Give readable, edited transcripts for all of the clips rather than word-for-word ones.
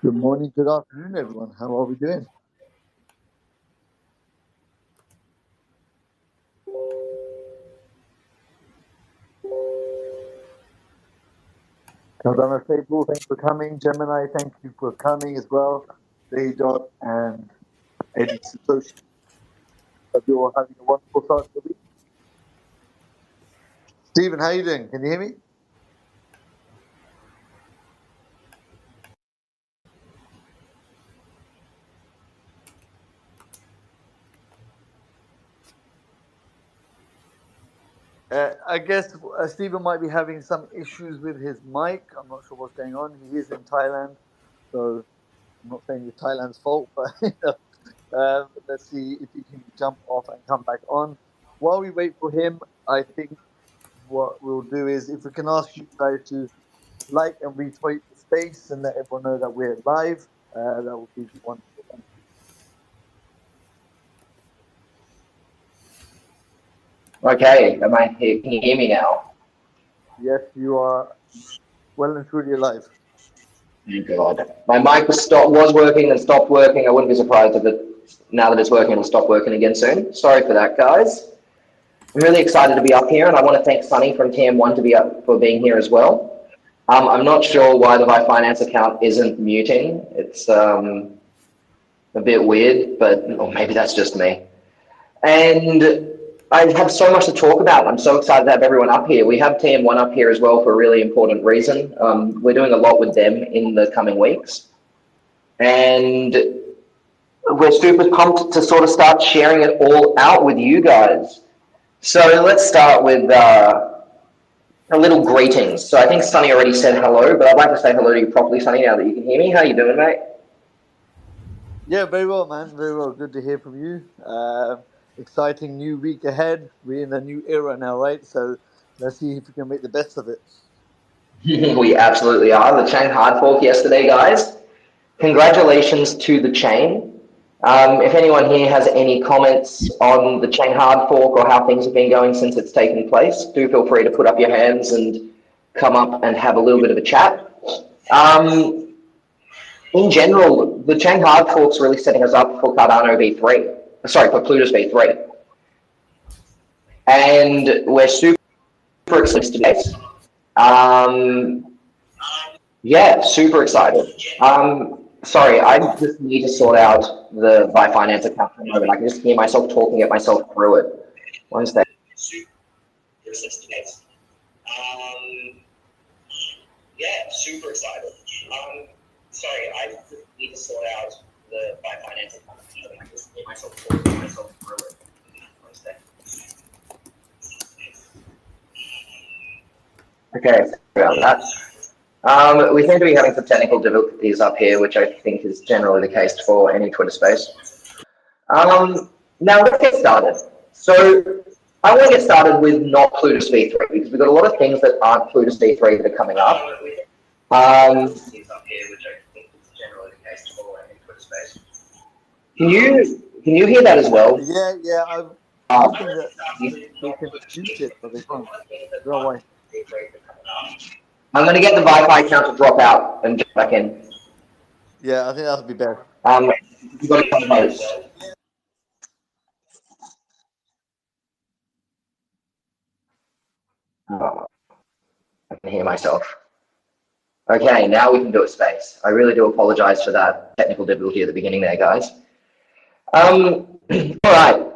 Good morning, good afternoon, everyone. How are we doing? Cardano Faithful, thanks for coming. Gemini, thank you for coming as well. Daydot and Eddie Satoshi. Hope you're all having a wonderful start to the week. Stephen, how are you doing? Can you hear me? I guess Stephen might be having some issues with his mic. I'm not sure what's going on. He is in Thailand, so I'm not saying it's Thailand's fault, but let's see if he can jump off and come back on. While we wait for him, I think what we'll do is if we can ask you guys to like and retweet the space and let everyone know that we're live, that would be wonderful. Okay, can you hear me now? Yes, you are well and truly alive. Thank God. My mic was working and stopped working. I wouldn't be surprised if now that it's working, it'll stop working again soon. Sorry for that, guys. I'm really excited to be up here, and I want to thank Sunny from TM1 for being here as well. I'm not sure why the VYFI account isn't muting. It's a bit weird, or maybe that's just me. And I have so much to talk about. I'm so excited to have everyone up here. We have TM1 up here as well for a really important reason. We're doing a lot with them in the coming weeks. And we're super pumped to sort of start sharing it all out with you guys. So let's start with a little greetings. So I think Sunny already said hello, but I'd like to say hello to you properly, Sunny, now that you can hear me. How you doing, mate? Yeah, very well, man. Very well. Good to hear from you. Exciting new week ahead. We're in a new era now, right? So let's see if we can make the best of it. We absolutely are. The chain hard fork yesterday, guys. Congratulations to the chain. If anyone here has any comments on the chain hard fork or how things have been going since it's taken place, do feel free to put up your hands and come up and have a little bit of a chat. In general, the chain hard fork's really setting us up for Cardano V3. Sorry, for Plutus V3. And we're super excited today. Yeah, super excited. Sorry, I just need to sort out the VYFI account for a moment. I can just hear myself talking, get myself through it. One second. Yeah, super excited. Sorry, I just need to sort out the VYFI account. I can just hear myself talking, get myself through it. One second. Okay, sorry about that. We seem to be having some technical difficulties up here, which I think is generally the case for any Twitter space. Now let's get started. So I want to get started with not Plutus V3 because we've got a lot of things that aren't Plutus V3 that are coming up. Can you hear that as well? Yeah. I'm hoping that they can mute it, but they can't. No way. I'm going to get the VYFI account to drop out and get back in. Yeah, I think that would be better. You've got to come host. Oh, I can hear myself. Okay, now we can do a space. I really do apologize for that technical difficulty at the beginning there, guys. All right.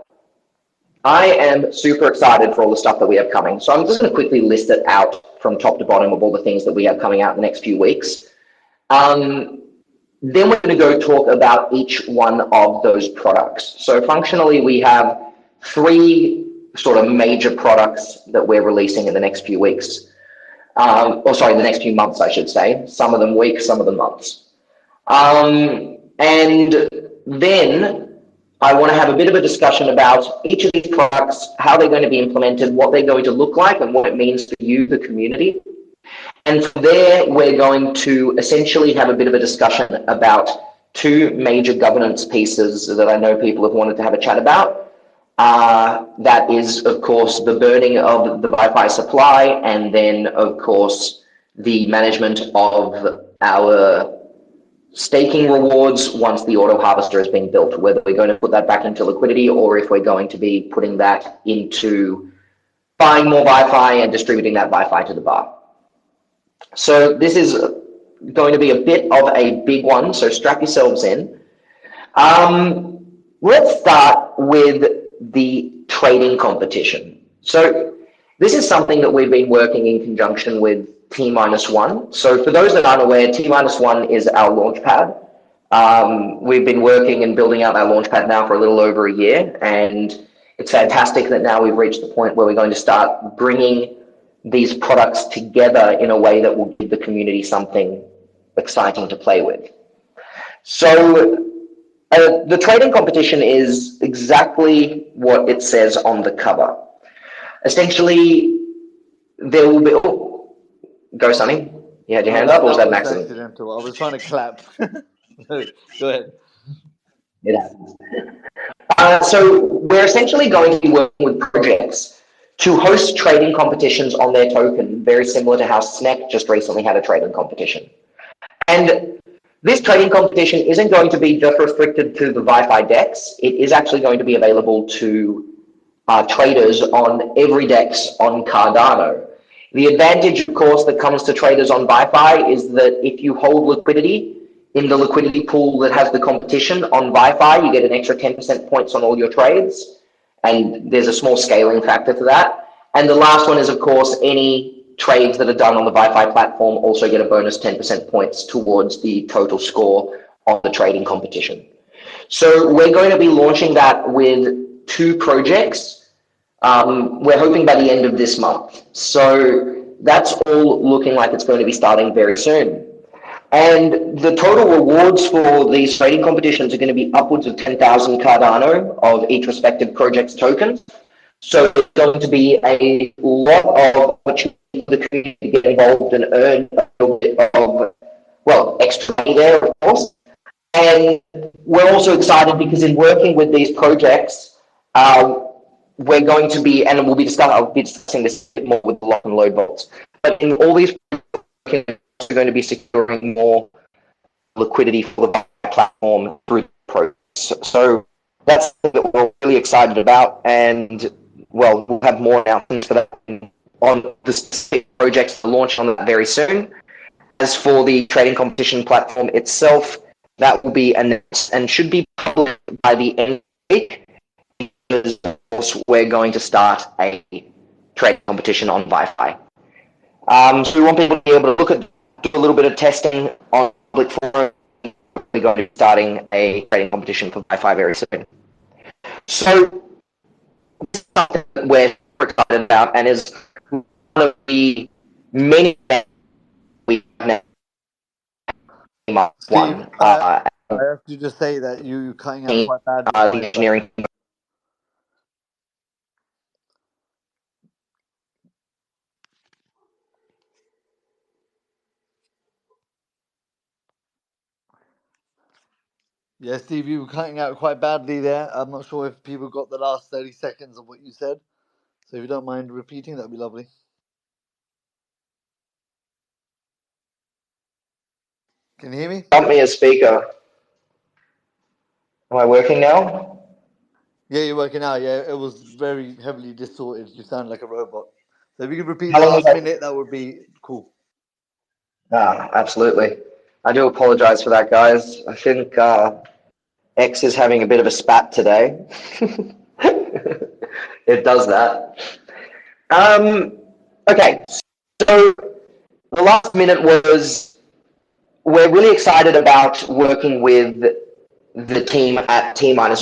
I am super excited for all the stuff that we have coming. So I'm just going to quickly list it out from top to bottom of all the things that we have coming out in the next few weeks. Then we're going to go talk about each one of those products. So functionally, we have 3 sort of major products that we're releasing in the next few weeks. The next few months, I should say. Some of them weeks, some of them months. And then I want to have a bit of a discussion about each of these products, how they're going to be implemented, what they're going to look like, and what it means for you, the community. And from there, we're going to essentially have a bit of a discussion about 2 major governance pieces that I know people have wanted to have a chat about. That is, of course, the burning of the VYFI supply, and then, of course, the management of our staking rewards once the auto harvester has been built, whether we're going to put that back into liquidity or if we're going to be putting that into buying more VYFI and distributing that VYFI to the bar. So this is going to be a bit of a big one, so strap yourselves in. Let's start with the trading competition. So this is something that we've been working in conjunction with T-1. So for those that aren't aware, T-1 is our launch pad. We've been working and building out our launch pad now for a little over a year, and it's fantastic that now we've reached the point where we're going to start bringing these products together in a way that will give the community something exciting to play with. So the trading competition is exactly what it says on the cover. Essentially, there will be... Oh, go, Sonny. You had your hand up, or was that an accident? Accidental. I was trying to clap. Go ahead. It happens. So we're essentially going to be working with projects to host trading competitions on their token, very similar to how SNEC just recently had a trading competition. And this trading competition isn't going to be just restricted to the VYFI DEX. It is actually going to be available to traders on every DEX on Cardano. The advantage, of course, that comes to traders on VYFI is that if you hold liquidity in the liquidity pool that has the competition on VYFI, you get an extra 10% points on all your trades. And there's a small scaling factor to that. And the last one is, of course, any trades that are done on the VYFI platform also get a bonus 10% points towards the total score on the trading competition. So we're going to be launching that with 2 projects. We're hoping by the end of this month. So that's all looking like it's going to be starting very soon. And the total rewards for these trading competitions are going to be upwards of 10,000 Cardano of each respective project's tokens. So it's going to be a lot of opportunity for the community to get involved and earn a little bit of, well, extra money there, of course. And we're also excited because in working with these projects, we're going to be, and I'll be discussing this a bit more with the lock and load vaults, but in all these projects, we're going to be securing more liquidity for the platform through the process. So that's something that we're really excited about, and well, we'll have more announcements for that on the specific projects to launch on that very soon. As for the trading competition platform itself, that will be announced and should be published by the end of the week, because of course we're going to start a trading competition on VYFI. So we want people to be able to look at, do a little bit of testing on public forum. We're going to be starting a trading competition for VYFI very soon. So this is something that we're excited about and is one of the many we have now. Steve, I have to just say that you're cutting out quite badly. The engineering. Yeah, Steve, you were cutting out quite badly there. I'm not sure if people got the last 30 seconds of what you said. So if you don't mind repeating, that'd be lovely. Can you hear me? Got me a speaker. Am I working now? Yeah, you're working out. Yeah, it was very heavily distorted. You sound like a robot. So if you could repeat the last minute, that would be cool. Absolutely. I do apologize for that, guys. I think X is having a bit of a spat today. It does that. Okay, so the last minute was, we're really excited about working with the team at T-1.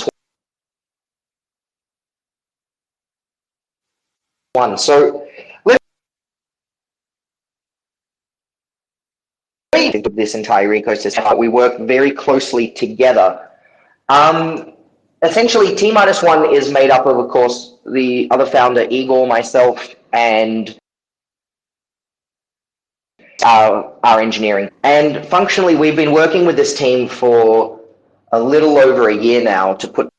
So let's think of this entire ecosystem. We work very closely together. Essentially, T-1 is made up of course, the other founder, Igor, myself, and our engineering. And functionally, we've been working with this team for a little over a year now to put.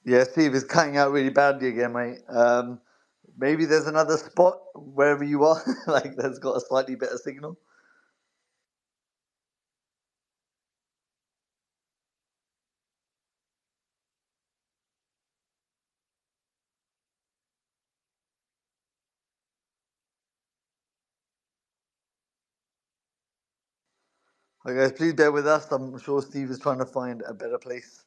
Yeah, Steve is cutting out really badly again, mate. maybe there's another spot wherever you are, like that's got a slightly better signal. Okay, guys, please bear with us. I'm sure Steve is trying to find a better place.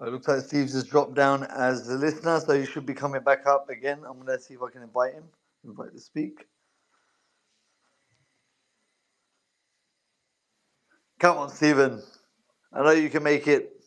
It looks like Steve's just dropped down as the listener, so he should be coming back up again. I'm going to see if I can invite him, invite to speak. Come on, Steven. I know you can make it.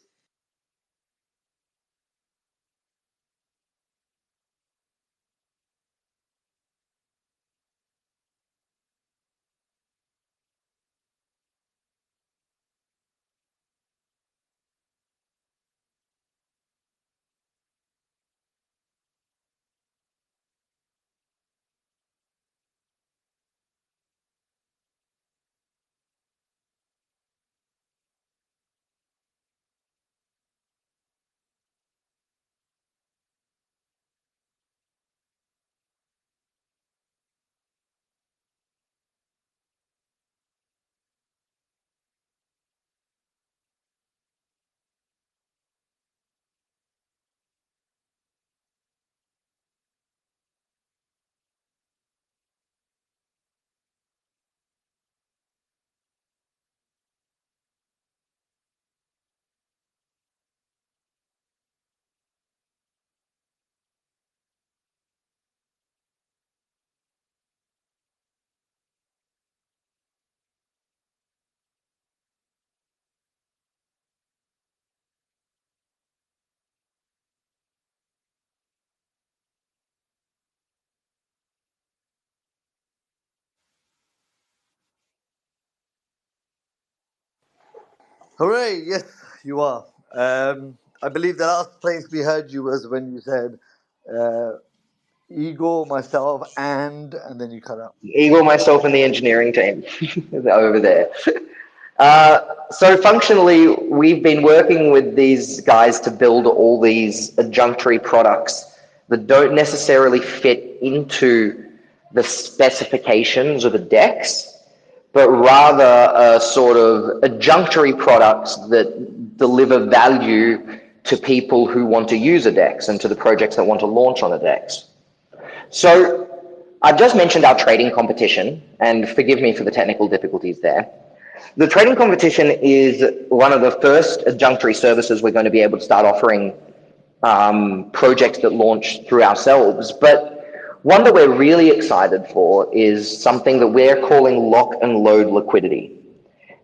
Hooray! Yes, you are. I believe the last place we heard you was when you said Igor, myself, and then you cut out. Igor, myself, and the engineering team over there. So functionally, we've been working with these guys to build all these adjunctory products that don't necessarily fit into the specifications of the DEX, but rather sort of adjunctory products that deliver value to people who want to use a DEX and to the projects that want to launch on a DEX. So I've just mentioned our trading competition, and forgive me for the technical difficulties there. The trading competition is one of the first adjunctory services we're going to be able to start offering projects that launch through ourselves. But one that we're really excited for is something that we're calling lock and load liquidity.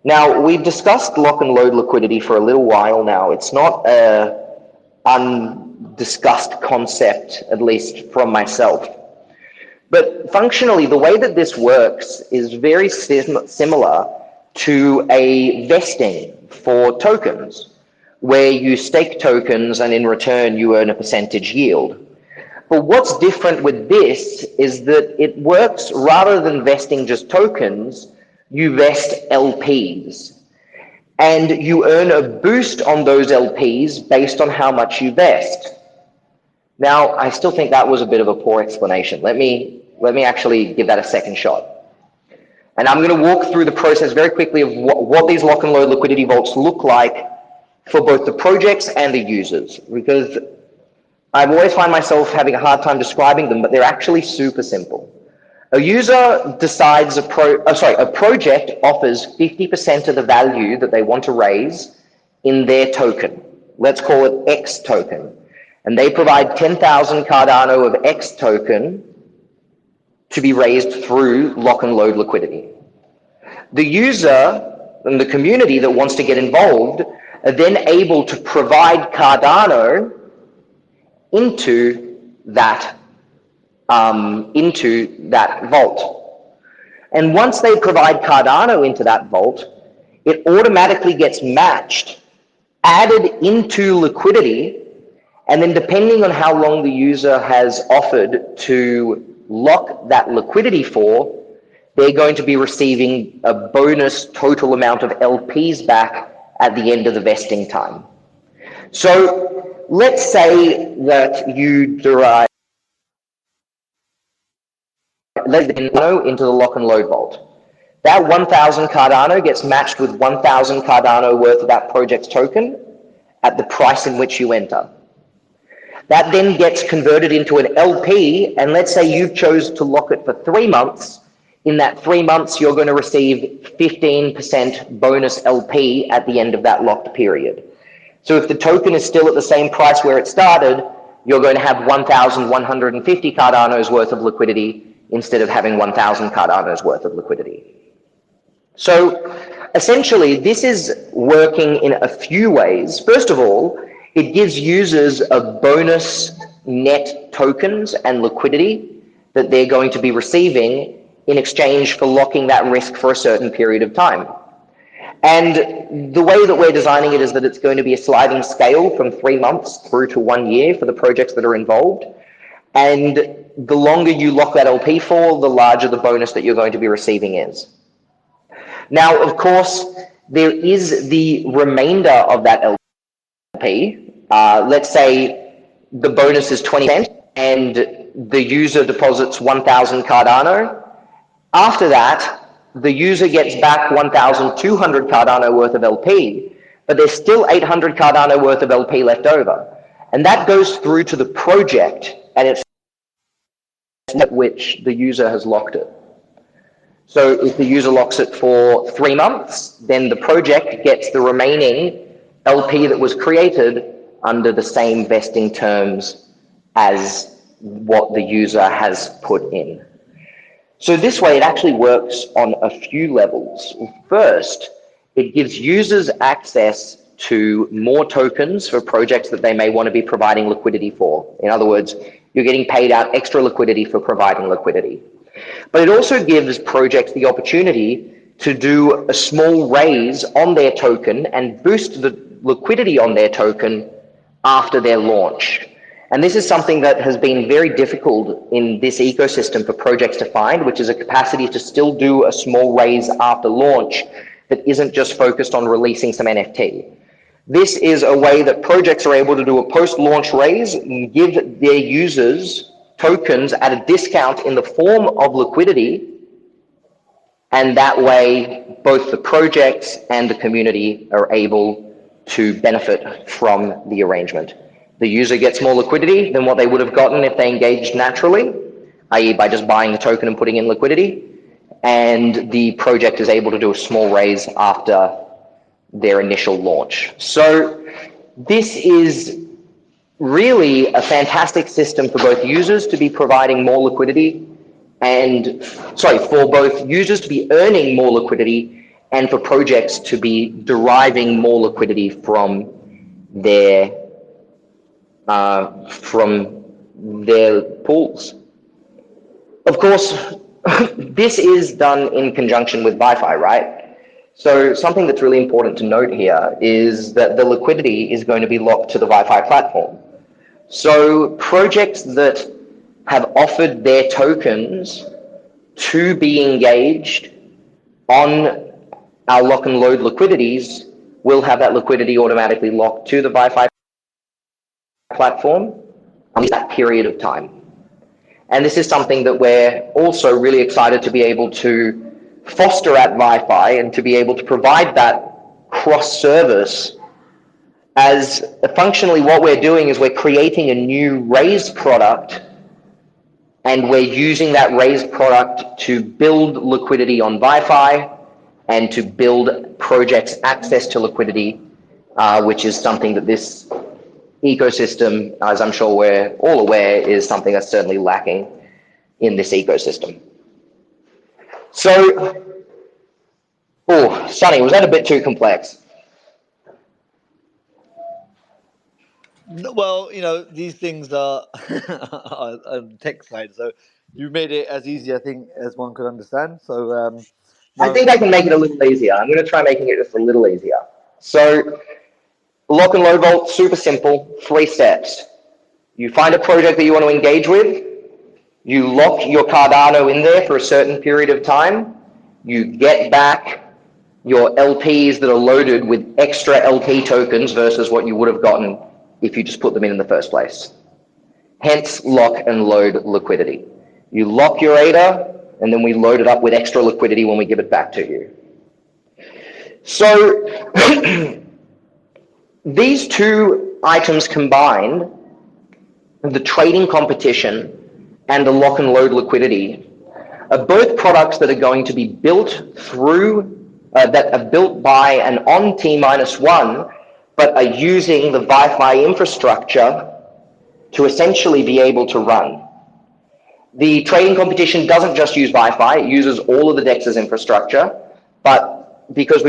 Now, we've discussed lock and load liquidity for a little while now. It's not an undiscussed concept, at least from myself. But functionally, the way that this works is very similar to a vesting for tokens, where you stake tokens and in return you earn a percentage yield. But what's different with this is that it works rather than vesting just tokens, you vest LPs. And you earn a boost on those LPs based on how much you vest. Now, I still think that was a bit of a poor explanation. Let me actually give that a second shot. And I'm going to walk through the process very quickly of what these lock and load liquidity vaults look like for both the projects and the users, because I've always find myself having a hard time describing them, but they're actually super simple. A user decides a project offers 50% of the value that they want to raise in their token. Let's call it X token. And they provide 10,000 Cardano of X token to be raised through lock and load liquidity. The user and the community that wants to get involved are then able to provide Cardano into that vault. And once they provide Cardano into that vault, it automatically gets matched, added into liquidity, And then depending on how long the user has offered to lock that liquidity for, they're going to be receiving a bonus total amount of LPs back at the end of the vesting time. So let's say that you derive into the lock and load vault. That 1,000 Cardano gets matched with 1,000 Cardano worth of that project's token at the price in which you enter. That then gets converted into an LP, and let's say you chose to lock it for 3 months. In that 3 months, you're going to receive 15% bonus LP at the end of that locked period. So if the token is still at the same price where it started, you're going to have 1,150 Cardanos worth of liquidity instead of having 1,000 Cardanos worth of liquidity. So essentially, this is working in a few ways. First of all, it gives users a bonus net tokens and liquidity that they're going to be receiving in exchange for locking that risk for a certain period of time. And the way that we're designing it is that it's going to be a sliding scale from 3 months through to 1 year for the projects that are involved. And the longer you lock that LP for, the larger the bonus that you're going to be receiving is. Now, of course, there is the remainder of that LP. Let's say the bonus is 20% and the user deposits 1,000 Cardano. After that, the user gets back 1,200 Cardano worth of LP, but there's still 800 Cardano worth of LP left over. And that goes through to the project and it's at which the user has locked it. So if the user locks it for 3 months, then the project gets the remaining LP that was created under the same vesting terms as what the user has put in. So this way, it actually works on a few levels. First, it gives users access to more tokens for projects that they may want to be providing liquidity for. In other words, you're getting paid out extra liquidity for providing liquidity. But it also gives projects the opportunity to do a small raise on their token and boost the liquidity on their token after their launch. And this is something that has been very difficult in this ecosystem for projects to find, which is a capacity to still do a small raise after launch that isn't just focused on releasing some NFT. This is a way that projects are able to do a post-launch raise and give their users tokens at a discount in the form of liquidity. And that way, both the projects and the community are able to benefit from the arrangement. The user gets more liquidity than what they would have gotten if they engaged naturally, i.e. by just buying the token and putting in liquidity, and the project is able to do a small raise after their initial launch. So this is really a fantastic system for both users to be providing more liquidity and, for both users to be earning more liquidity and for projects to be deriving more liquidity from their pools. Of course, this is done in conjunction with VYFI, right? So something that's really important to note here is that the liquidity is going to be locked to the VYFI platform. So projects that have offered their tokens to be engaged on our lock and load liquidities will have that liquidity automatically locked to the VYFI platform on that period of time. And this is something that we're also really excited to be able to foster at VYFI and to be able to provide that cross-service, as functionally what we're doing is we're creating a new raised product and we're using that raised product to build liquidity on VYFI and to build projects access to liquidity, which is something that this ecosystem, as I'm sure we're all aware, is something that's certainly lacking in this ecosystem. So, Sonny, was that a bit too complex? Well, you know, these things are on the tech side, so you made it as easy, I think, as one could understand. So I think I can make it a little easier. I'm going to try making it just a little easier. So lock and load vault, super simple, 3 steps. You find a project that you want to engage with, you lock your Cardano in there for a certain period of time, you get back your LPs that are loaded with extra LP tokens versus what you would have gotten if you just put them in the first place. Hence, lock and load liquidity. You lock your ADA, and then we load it up with extra liquidity when we give it back to you. So these two items combined, the trading competition and the lock and load liquidity, are both products that are going to be built through, that are built by and on T-1, but are using the VYFI infrastructure to essentially be able to run. The trading competition doesn't just use VYFI, it uses all of the DEX's infrastructure, but because of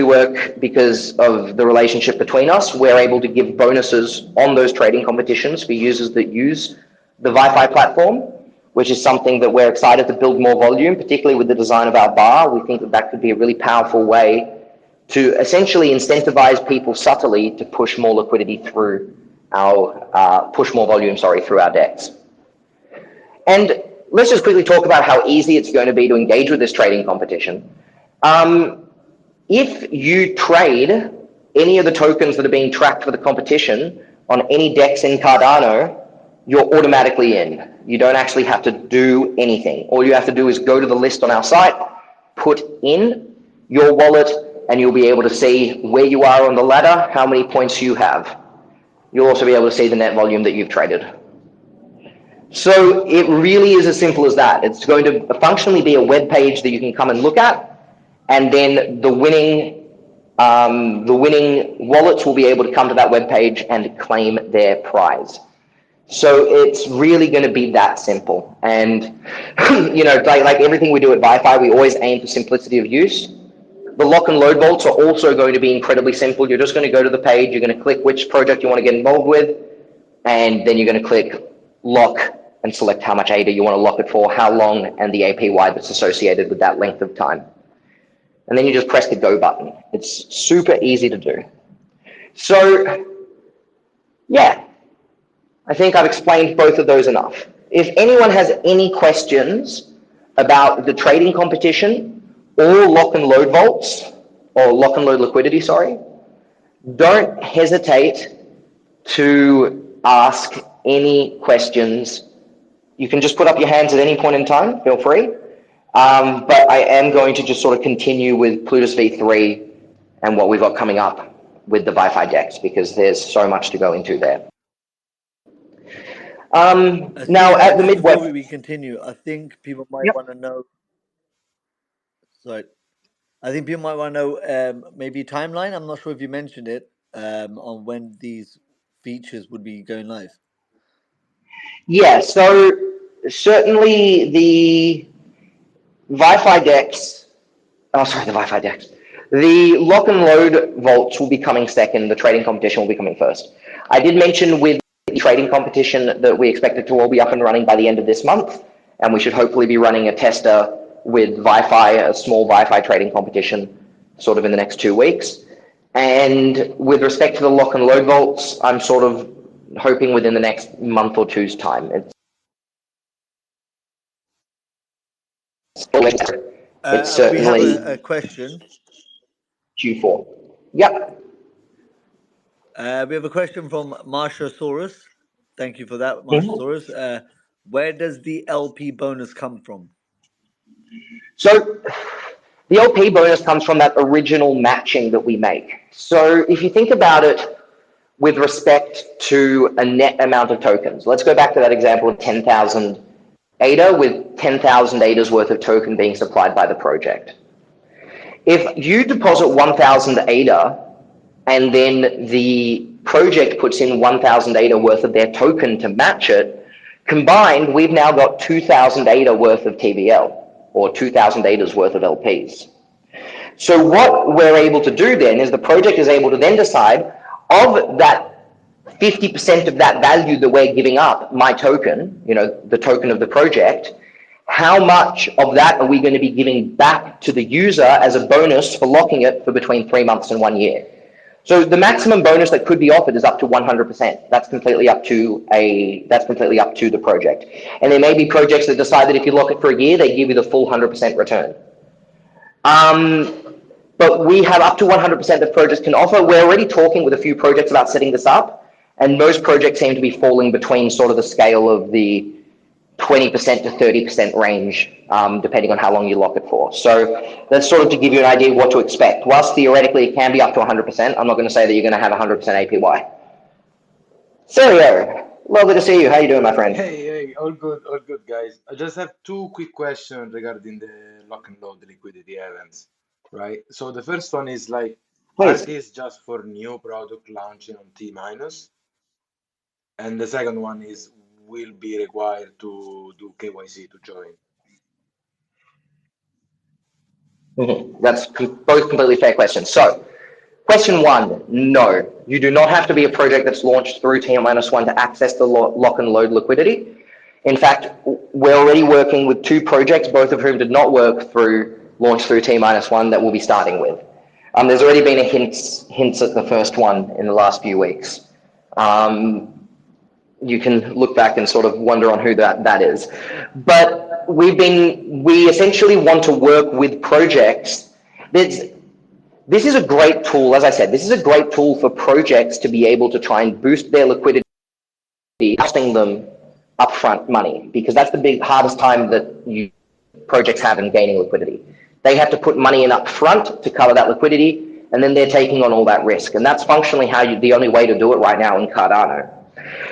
the relationship between us, we're able to give bonuses on those trading competitions for users that use the VYFI platform, which is something that we're excited to build more volume, particularly with the design of our bar. We think that that could be a really powerful way to essentially incentivize people subtly to push more liquidity through our, push more volume, sorry, through our DEX. And let's just quickly talk about how easy it's going to be to engage with this trading competition. If you trade any of the tokens that are being tracked for the competition on any DEX in Cardano, you're automatically in. You don't actually have to do anything. All you have to do is go to the list on our site, put in your wallet, and you'll be able to see where you are on the ladder, how many points you have. You'll also be able to see the net volume that you've traded. So it really is as simple as that. It's going to functionally be a web page that you can come and look at, and then the winning wallets will be able to come to that web page and claim their prize. So it's really going to be that simple. And you know, like everything we do at VYFI, we always aim for simplicity of use. The lock and load vaults are also going to be incredibly simple. You're just going to go to the page, you're going to click which project you want to get involved with, and then you're going to click lock and select how much ADA you want to lock it for, how long, and the APY that's associated with that length of time. And then you just press the go button. It's super easy to do. So yeah, I think I've explained both of those enough. If anyone has any questions about the trading competition or lock and load vaults, or lock and load liquidity, sorry, don't hesitate to ask any questions. You can just put up your hands at any point in time, feel free. But I am going to just sort of continue with Plutus V3 and what we've got coming up with the VYFI DEX, because there's so much to go into there. Now at the midway, before we continue, I think people might want to know. Sorry, I think people might want to know maybe timeline. I'm not sure if you mentioned it on when these features would be going live. Yeah, so certainly the VYFI DEX, oh sorry, the VYFI DEX. The lock and load vaults will be coming second, the trading competition will be coming first. I did mention with the trading competition that we expect it to all be up and running by the end of this month, and we should hopefully be running a tester with VYFI, a small VYFI trading competition, sort of in the next 2 weeks. And with respect to the lock and load vaults, I'm sort of hoping within the next month or two's time. It's certainly. We have a question. Q4. Yep. We have a question from Marshasaurus. Thank you for that, Marshasaurus. Where does the LP bonus come from? So the LP bonus comes from that original matching that we make. So if you think about it with respect to a net amount of tokens, let's go back to that example of 10,000 ADA with 10,000 ADA's worth of token being supplied by the project. If you deposit 1,000 ADA and then the project puts in 1,000 ADA worth of their token to match it, combined, we've now got 2,000 ADA worth of TVL, or 2,000 ADA's worth of LPs. So what we're able to do then is the project is able to then decide of that 50% of that value that we're giving up, my token, you know, the token of the project, how much of that are we going to be giving back to the user as a bonus for locking it for between 3 months and 1 year? So the maximum bonus that could be offered is up to 100%. That's completely up to the project. And there may be projects that decide that if you lock it for a year, they give you the full 100% return. But we have up to 100% that projects can offer. We're already talking with a few projects about setting this up, and most projects seem to be falling between sort of the scale of the 20% to 30% range, depending on how long you lock it for. So that's sort of to give you an idea of what to expect. Whilst theoretically it can be up to 100%, I'm not going to say that you're going to have 100% APY. Sergio, lovely to see you. How you doing, my friend? Hey, all good, guys. I just have two quick questions regarding the lock and load liquidity events, right? So the first one is like, are Please. these just for new product launching on T minus? And the second one is, will be required to do KYC to join? That's both completely fair questions. So, question one, no, you do not have to be a project that's launched through T-1 to access the lock and load liquidity. In fact, we're already working with two projects, both of whom did not launch through T-1 that we'll be starting with. There's already been a hints at the first one in the last few weeks. You can look back and sort of wonder on who that is. But we essentially want to work with projects. This is a great tool, as I said, this is a great tool for projects to be able to try and boost their liquidity, costing them upfront money, because that's the hardest time that projects have in gaining liquidity. They have to put money in upfront to cover that liquidity, and then they're taking on all that risk. And that's functionally the only way to do it right now in Cardano.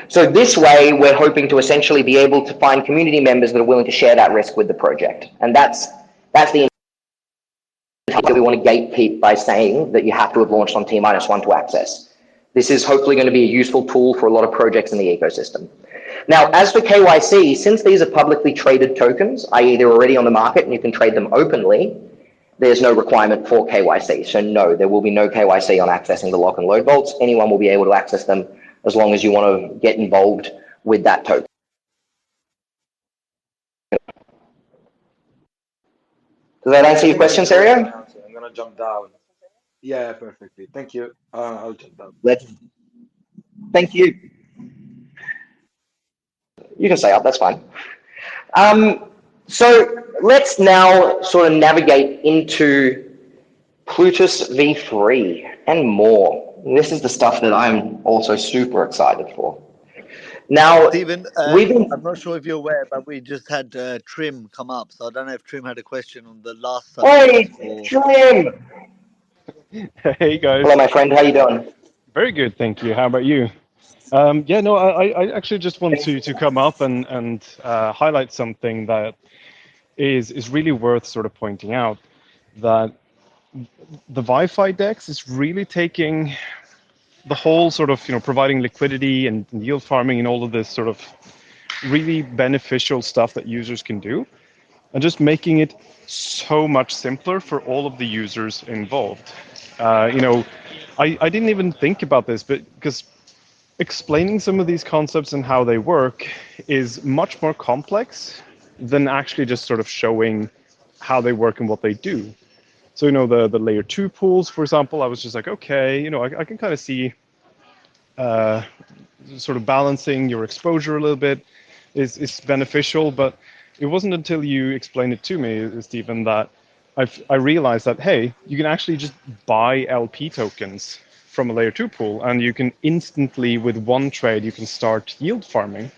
So this way, we're hoping to essentially be able to find community members that are willing to share that risk with the project. And that's the intent that we want to gatekeep by saying that you have to have launched on T-1 to access. This is hopefully going to be a useful tool for a lot of projects in the ecosystem. Now, as for KYC, since these are publicly traded tokens, i.e. they're already on the market and you can trade them openly, there's no requirement for KYC. So no, there will be no KYC on accessing the lock and load vaults. Anyone will be able to access them as long as you want to get involved with that token. Does that answer your question, Sergio? I'm going to jump down. Yeah, perfectly. Thank you. I'll jump down. Thank you. You can stay up, that's fine. So let's now sort of navigate into Plutus V3 and more. This is the stuff that I'm also super excited for. Now, Stephen, I'm not sure if you're aware, but we just had Trim come up, so I don't know if Trim had a question on the last subject. Hey, Trim! Hey guys. Hello, my friend. How you doing? Very good, thank you. How about you? Yeah, no, I actually just want to come up and highlight something that is really worth sort of pointing out, that the VYFI DEX is really taking the whole sort of, providing liquidity and yield farming and all of this sort of really beneficial stuff that users can do, and just making it so much simpler for all of the users involved. I didn't even think about this, but because explaining some of these concepts and how they work is much more complex than actually just sort of showing how they work and what they do. So, the layer 2 pools, for example, I was just like, okay, I can kind of see sort of balancing your exposure a little bit is beneficial, but it wasn't until you explained it to me, Stephen, that I realized that, hey, you can actually just buy LP tokens from a layer 2 pool, and you can instantly, with one trade, you can start yield farming,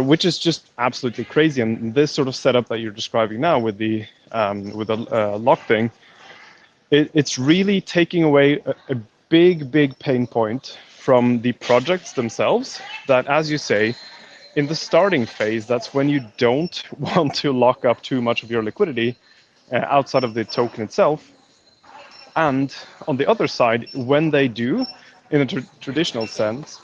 which is just absolutely crazy. And this sort of setup that you're describing now with the lock thing, it's really taking away a big pain point from the projects themselves, that, as you say, in the starting phase, that's when you don't want to lock up too much of your liquidity outside of the token itself. And on the other side, when they do, in a traditional sense,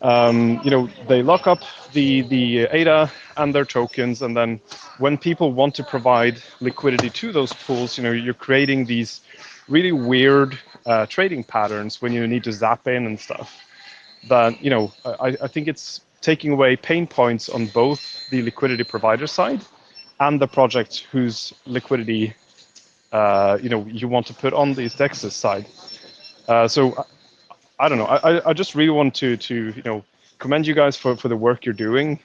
they lock up the ADA and their tokens, and then when people want to provide liquidity to those pools, you're creating these really weird trading patterns when you need to zap in and stuff. That, I think it's taking away pain points on both the liquidity provider side and the project whose liquidity you want to put on these DEXs side. So I don't know. I just really want to commend you guys for the work you're doing.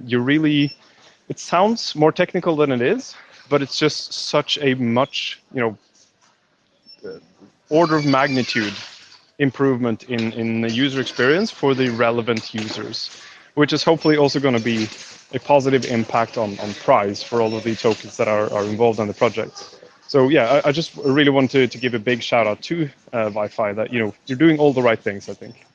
You're really, it sounds more technical than it is, but it's just such a much order of magnitude improvement in the user experience for the relevant users, which is hopefully also going to be a positive impact on price for all of the tokens that are involved in the project. So yeah, I just really want to give a big shout out to VYFI that you're doing all the right things, I think.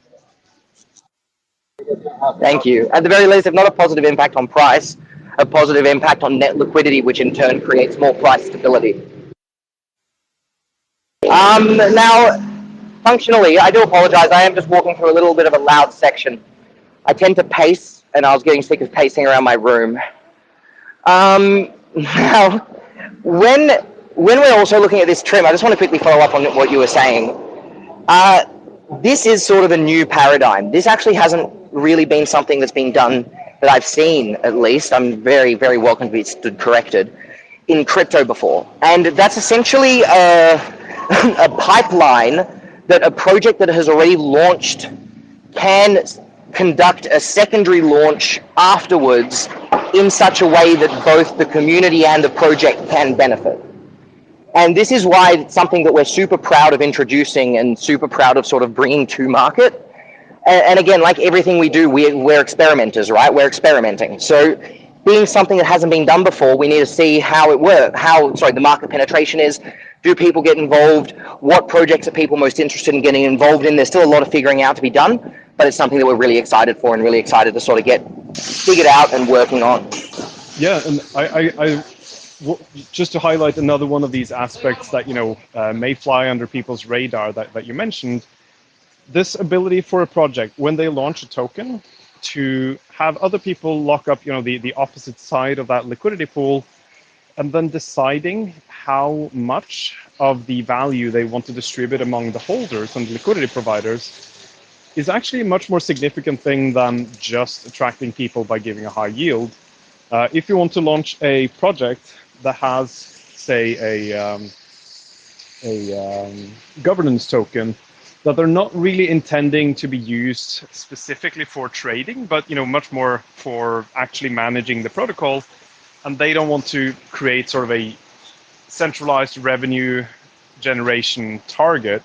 Thank you. At the very least, if not a positive impact on price, a positive impact on net liquidity, which in turn creates more price stability. Now, functionally, I do apologize. I am just walking through a little bit of a loud section. I tend to pace, and I was getting sick of pacing around my room. Now, when we're also looking at this trim, I just want to quickly follow up on what you were saying. This is sort of a new paradigm. This actually hasn't really been something that's been done that I've seen, at least. I'm very, very welcome to be stood corrected in crypto before. And that's essentially a pipeline that a project that has already launched can conduct a secondary launch afterwards in such a way that both the community and the project can benefit. And this is why it's something that we're super proud of introducing and super proud of sort of bringing to market. And again, like everything we do, we're experimenters, right? We're experimenting. So being something that hasn't been done before, we need to see how it works, the market penetration is. Do people get involved? What projects are people most interested in getting involved in? There's still a lot of figuring out to be done, but it's something that we're really excited for and really excited to sort of get figured out and working on. Yeah, and I just to highlight another one of these aspects that may fly under people's radar that you mentioned, this ability for a project when they launch a token to have other people lock up the opposite side of that liquidity pool, and then deciding how much of the value they want to distribute among the holders and liquidity providers is actually a much more significant thing than just attracting people by giving a high yield. If you want to launch a project that has, say, a governance token that they're not really intending to be used specifically for trading, but much more for actually managing the protocol, and they don't want to create sort of a centralized revenue generation target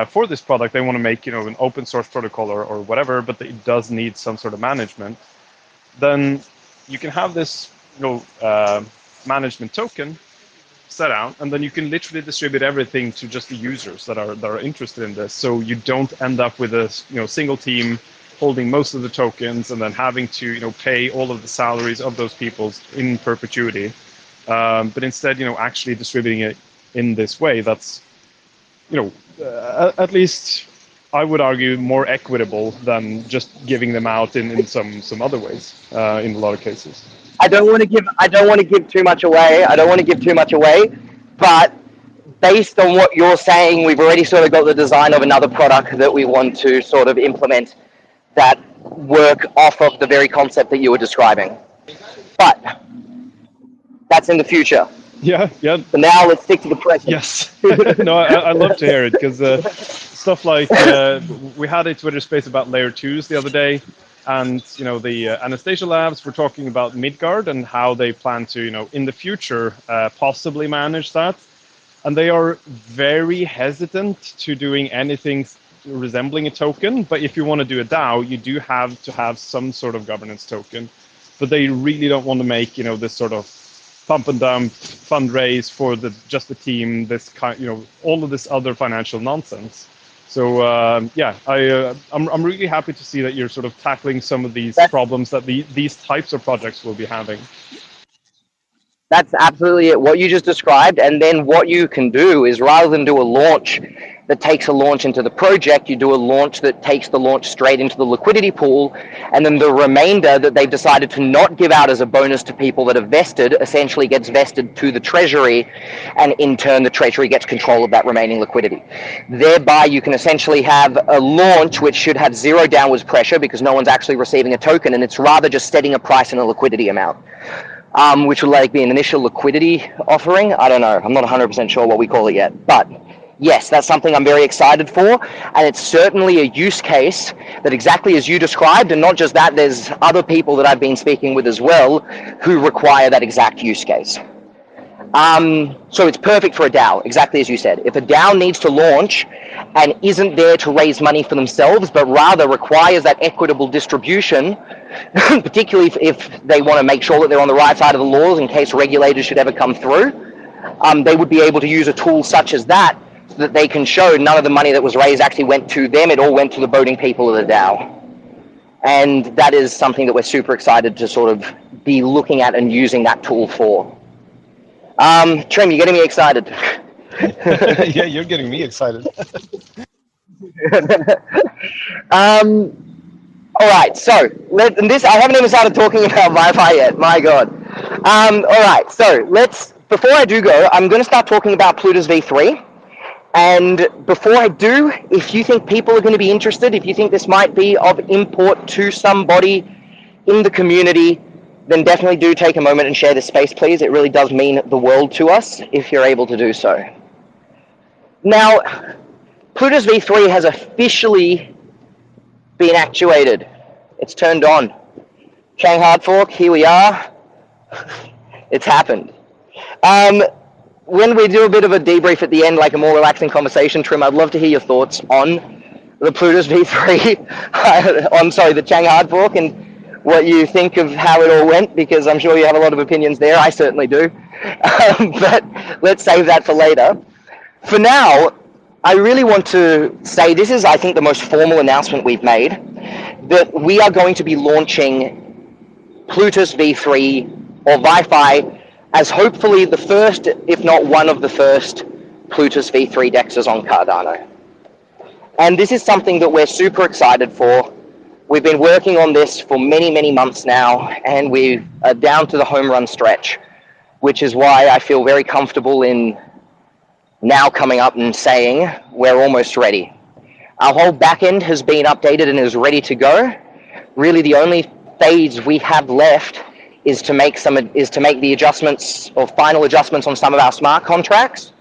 for this product. They want to make an open source protocol or whatever, but it does need some sort of management. Then you can have this management token set out, and then you can literally distribute everything to just the users that are interested in this. So you don't end up with a single team holding most of the tokens and then having to pay all of the salaries of those people in perpetuity. But instead, actually distributing it in this way, that's at least I would argue more equitable than just giving them out in some other ways in a lot of cases. I don't want to give too much away. But based on what you're saying, we've already sort of got the design of another product that we want to sort of implement that work off of the very concept that you were describing. But that's in the future. Yeah. So now let's stick to the present. Yes. No, I love to hear it, because stuff like we had a Twitter space about layer 2s the other day, and the Anastasia Labs were talking about Midgard and how they plan to in the future possibly manage that, and they are very hesitant to doing anything resembling a token. But if you want to do a DAO, you do have to have some sort of governance token, but they really don't want to make this sort of pump and dump fundraise for just the team, this kind, all of this other financial nonsense. So I'm really happy to see that you're sort of tackling some of these problems that these types of projects will be having. That's absolutely it. What you just described, and then what you can do is, rather than do a launch that takes a launch into the project, you do a launch that takes the launch straight into the liquidity pool, and then the remainder that they've decided to not give out as a bonus to people that are vested essentially gets vested to the treasury, and in turn the treasury gets control of that remaining liquidity. Thereby you can essentially have a launch which should have zero downwards pressure because no one's actually receiving a token, and it's rather just setting a price and a liquidity amount. Which will be an initial liquidity offering. I don't know. I'm not 100% sure what we call it yet. But yes, that's something I'm very excited for, and it's certainly a use case that exactly as you described, and not just that, there's other people that I've been speaking with as well who require that exact use case. So it's perfect for a DAO, exactly as you said. If a DAO needs to launch and isn't there to raise money for themselves, but rather requires that equitable distribution, particularly if they want to make sure that they're on the right side of the laws in case regulators should ever come through, they would be able to use a tool such as that so that they can show none of the money that was raised actually went to them, it all went to the voting people of the DAO. And that is something that we're super excited to sort of be looking at and using that tool for. Trim, you're getting me excited. Yeah, you're getting me excited. All right, so I haven't even started talking about VYFI yet. My God. All right, so before I do go, I'm going to start talking about Plutus V3. And before I do, if you think people are going to be interested, if you think this might be of import to somebody in the community, then definitely do take a moment and share this space, please. It really does mean the world to us if you're able to do so. Now, Plutus V3 has officially been actuated. It's turned on. Chang hard fork, here we are. It's happened. When we do a bit of a debrief at the end, like a more relaxing conversation, Trim, I'd love to hear your thoughts on the Plutus V3, the Chang hard fork, and what you think of how it all went, because I'm sure you have a lot of opinions there. I certainly do. But let's save that for later. For now, I really want to say this is, I think, the most formal announcement we've made, that we are going to be launching Plutus V3 or VYFI as hopefully the first, if not one of the first, Plutus V3 dexes on Cardano. And this is something that we're super excited for. We've been working on this for many, many months now, and we are down to the home run stretch, which is why I feel very comfortable in now coming up and saying we're almost ready. Our whole backend has been updated and is ready to go. Really, the only phase we have left is to make the adjustments or final adjustments on some of our smart contracts.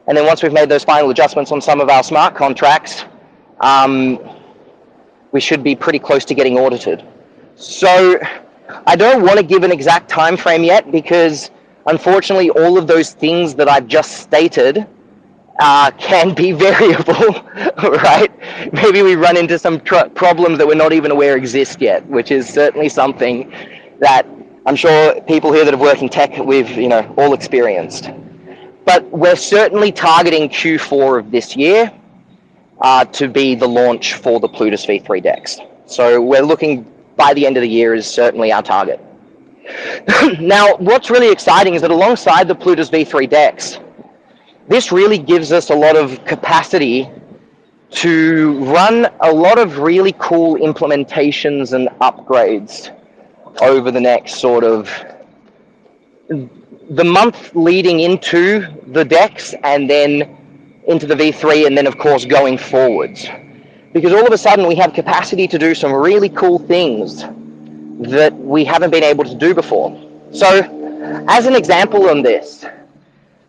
And then once we've made those final adjustments on some of our smart contracts, we should be pretty close to getting audited. So I don't want to give an exact time frame yet, because unfortunately all of those things that I've just stated can be variable, right? Maybe we run into some problems that we're not even aware exist yet, which is certainly something that I'm sure people here that have worked in tech, we've all experienced. But we're certainly targeting Q4 of this year to be the launch for the Plutus V3 DEX. So we're looking by the end of the year is certainly our target. Now, what's really exciting is that alongside the Plutus V3 DEX, this really gives us a lot of capacity to run a lot of really cool implementations and upgrades over the next sort of the month leading into the DEX and then into the V3, and then of course going forwards. Because all of a sudden we have capacity to do some really cool things that we haven't been able to do before. So as an example on this,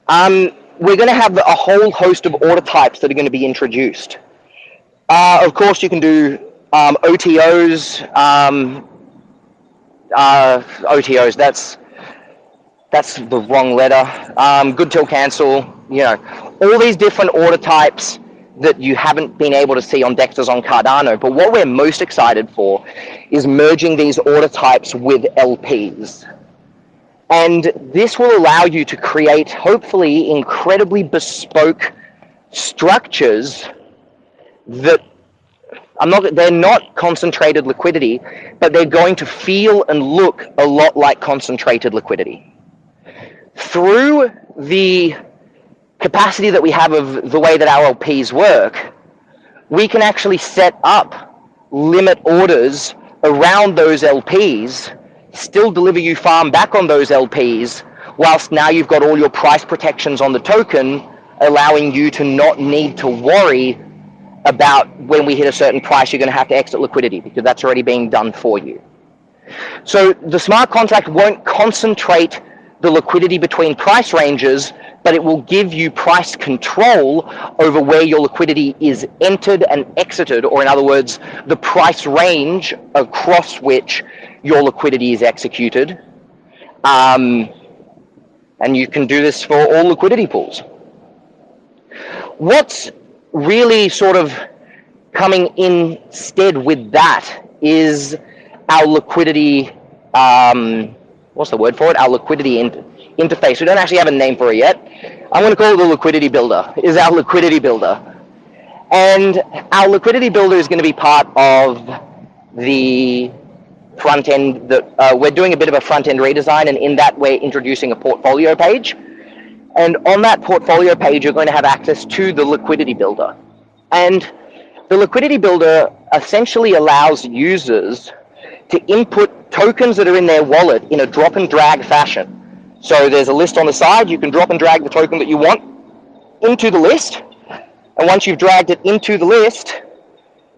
we're going to have a whole host of order types that are going to be introduced. Of course you can do OTOs, OTOs, that's the wrong letter. Good till cancel, all these different order types that you haven't been able to see on DEXs on Cardano. But what we're most excited for is merging these order types with LPs. And this will allow you to create, hopefully, incredibly bespoke structures that they're not concentrated liquidity, but they're going to feel and look a lot like concentrated liquidity. Through the capacity that we have of the way that our LPs work, we can actually set up limit orders around those LPs, still deliver you farm back on those LPs, whilst now you've got all your price protections on the token, allowing you to not need to worry about when we hit a certain price, you're going to have to exit liquidity, because that's already being done for you. So the smart contract won't concentrate the liquidity between price ranges, but it will give you price control over where your liquidity is entered and exited, or in other words, the price range across which your liquidity is executed. And you can do this for all liquidity pools. What's really sort of coming instead with that is our liquidity, what's the word for it? Our liquidity interface. We don't actually have a name for it yet. I'm going to call it the liquidity builder, is our liquidity builder. And our liquidity builder is going to be part of the front end that we're doing a bit of a front end redesign, and in that we're introducing a portfolio page. And on that portfolio page, you're going to have access to the liquidity builder. And the liquidity builder essentially allows users to input tokens that are in their wallet in a drop and drag fashion. So there's a list on the side. You can drop and drag the token that you want into the list. And once you've dragged it into the list,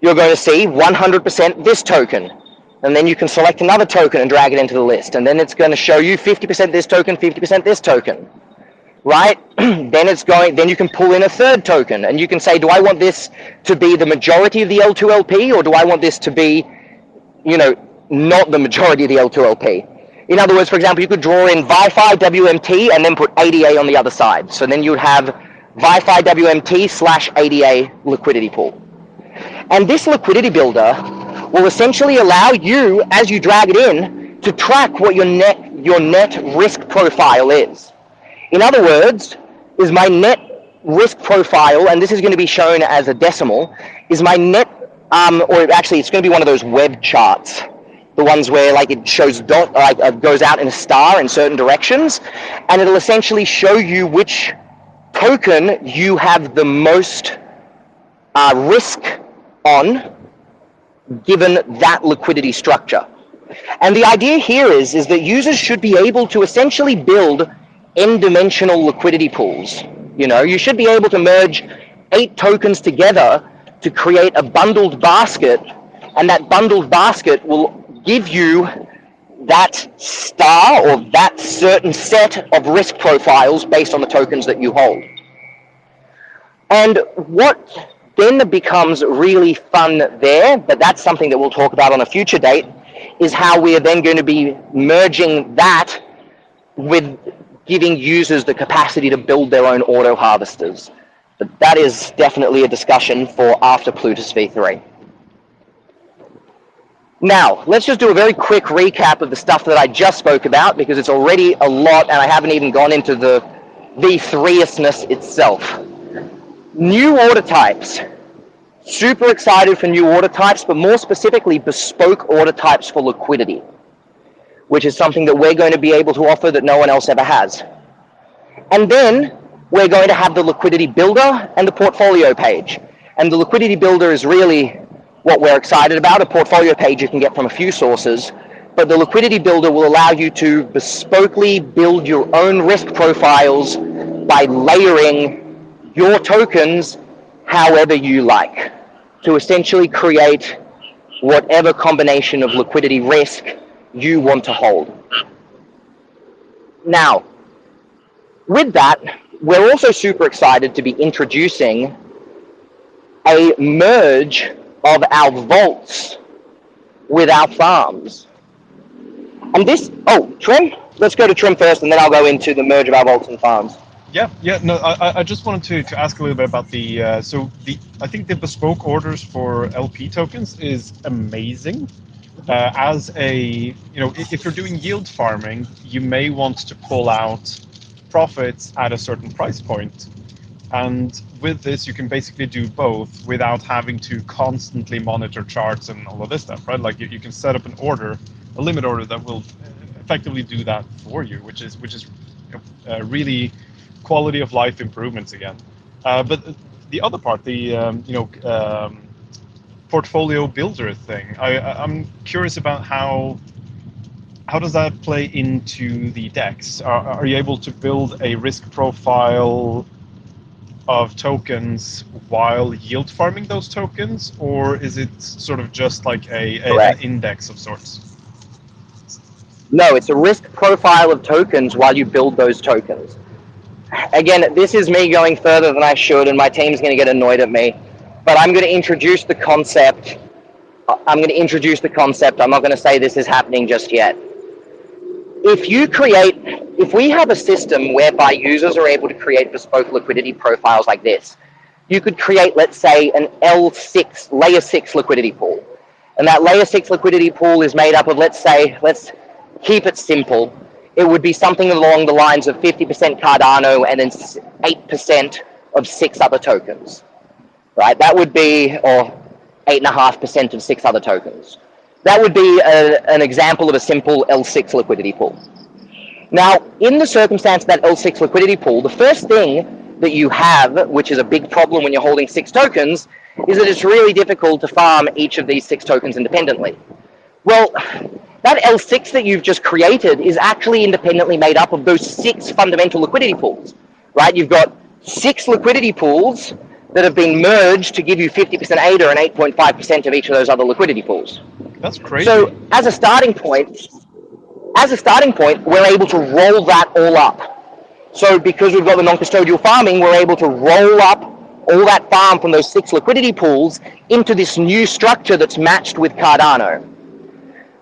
you're going to see 100% this token. And then you can select another token and drag it into the list. And then it's going to show you 50% this token, 50% this token. Right? Then you can pull in a third token, and you can say, do I want this to be the majority of the L2LP, or do I want this to be, not the majority of the L2LP? In other words, for example, you could draw in VYFI WMT and then put ADA on the other side. So then you would have VYFI WMT / ADA liquidity pool. And this liquidity builder will essentially allow you, as you drag it in, to track what your net risk profile is. In other words, is my net risk profile, and this is going to be shown as a decimal, is my net, or actually it's going to be one of those web charts, the ones where like it shows goes out in a star in certain directions, and it'll essentially show you which token you have the most risk on, given that liquidity structure. And the idea here is that users should be able to essentially build n-dimensional liquidity pools. You should be able to merge 8 tokens together to create a bundled basket, and that bundled basket will give you that star or that certain set of risk profiles based on the tokens that you hold. And what then becomes really fun there, but that's something that we'll talk about on a future date, is how we are then going to be merging that with giving users the capacity to build their own auto harvesters. But that is definitely a discussion for after Plutus V3. Now, let's just do a very quick recap of the stuff that I just spoke about, because it's already a lot and I haven't even gone into the V3-ishness itself. New order types. Super excited for new order types, but more specifically bespoke order types for liquidity, which is something that we're going to be able to offer that no one else ever has. And then we're going to have the liquidity builder and the portfolio page. And the liquidity builder is really what we're excited about. A portfolio page you can get from a few sources, but the liquidity builder will allow you to bespokely build your own risk profiles by layering your tokens however you like, to essentially create whatever combination of liquidity risk you want to hold. Now, with that, we're also super excited to be introducing a merge of our vaults with our farms. And this, Trim? Let's go to Trim first, and then I'll go into the merge of our vaults and farms. Yeah. No, I just wanted to ask a little bit about I think the bespoke orders for LP tokens is amazing. If you're doing yield farming, you may want to pull out profits at a certain price point. And with this, you can basically do both without having to constantly monitor charts and all of this stuff, right? Like you can set up a limit order that will effectively do that for you, which is really quality of life improvements again. But the other part, the portfolio builder thing, I'm curious about how does that play into the DEX? Are you able to build a risk profile of tokens while yield farming those tokens, or is it sort of just like an index of sorts? No, it's a risk profile of tokens while you build those tokens. again, this is me going further than I should, and my team's going to get annoyed at me. But I'm going to introduce the concept. I'm not going to say this is happening just yet. If we have a system whereby users are able to create bespoke liquidity profiles like this, you could create, let's say, an L6, layer 6 liquidity pool. And that layer 6 liquidity pool is made up of, let's keep it simple. It would be something along the lines of 50% Cardano and then 8% of 6 other tokens, right? That would be, or 8.5% of 6 other tokens. That would be an example of a simple L6 liquidity pool. Now, in the circumstance of that L6 liquidity pool, the first thing that you have, which is a big problem when you're holding 6 tokens, is that it's really difficult to farm each of these 6 tokens independently. Well, that L6 that you've just created is actually independently made up of those 6 fundamental liquidity pools, right? You've got 6 liquidity pools that have been merged to give you 50% ADA and 8.5% of each of those other liquidity pools. That's crazy. So as a starting point, we're able to roll that all up. So because we've got the non-custodial farming, we're able to roll up all that farm from those 6 liquidity pools into this new structure that's matched with Cardano.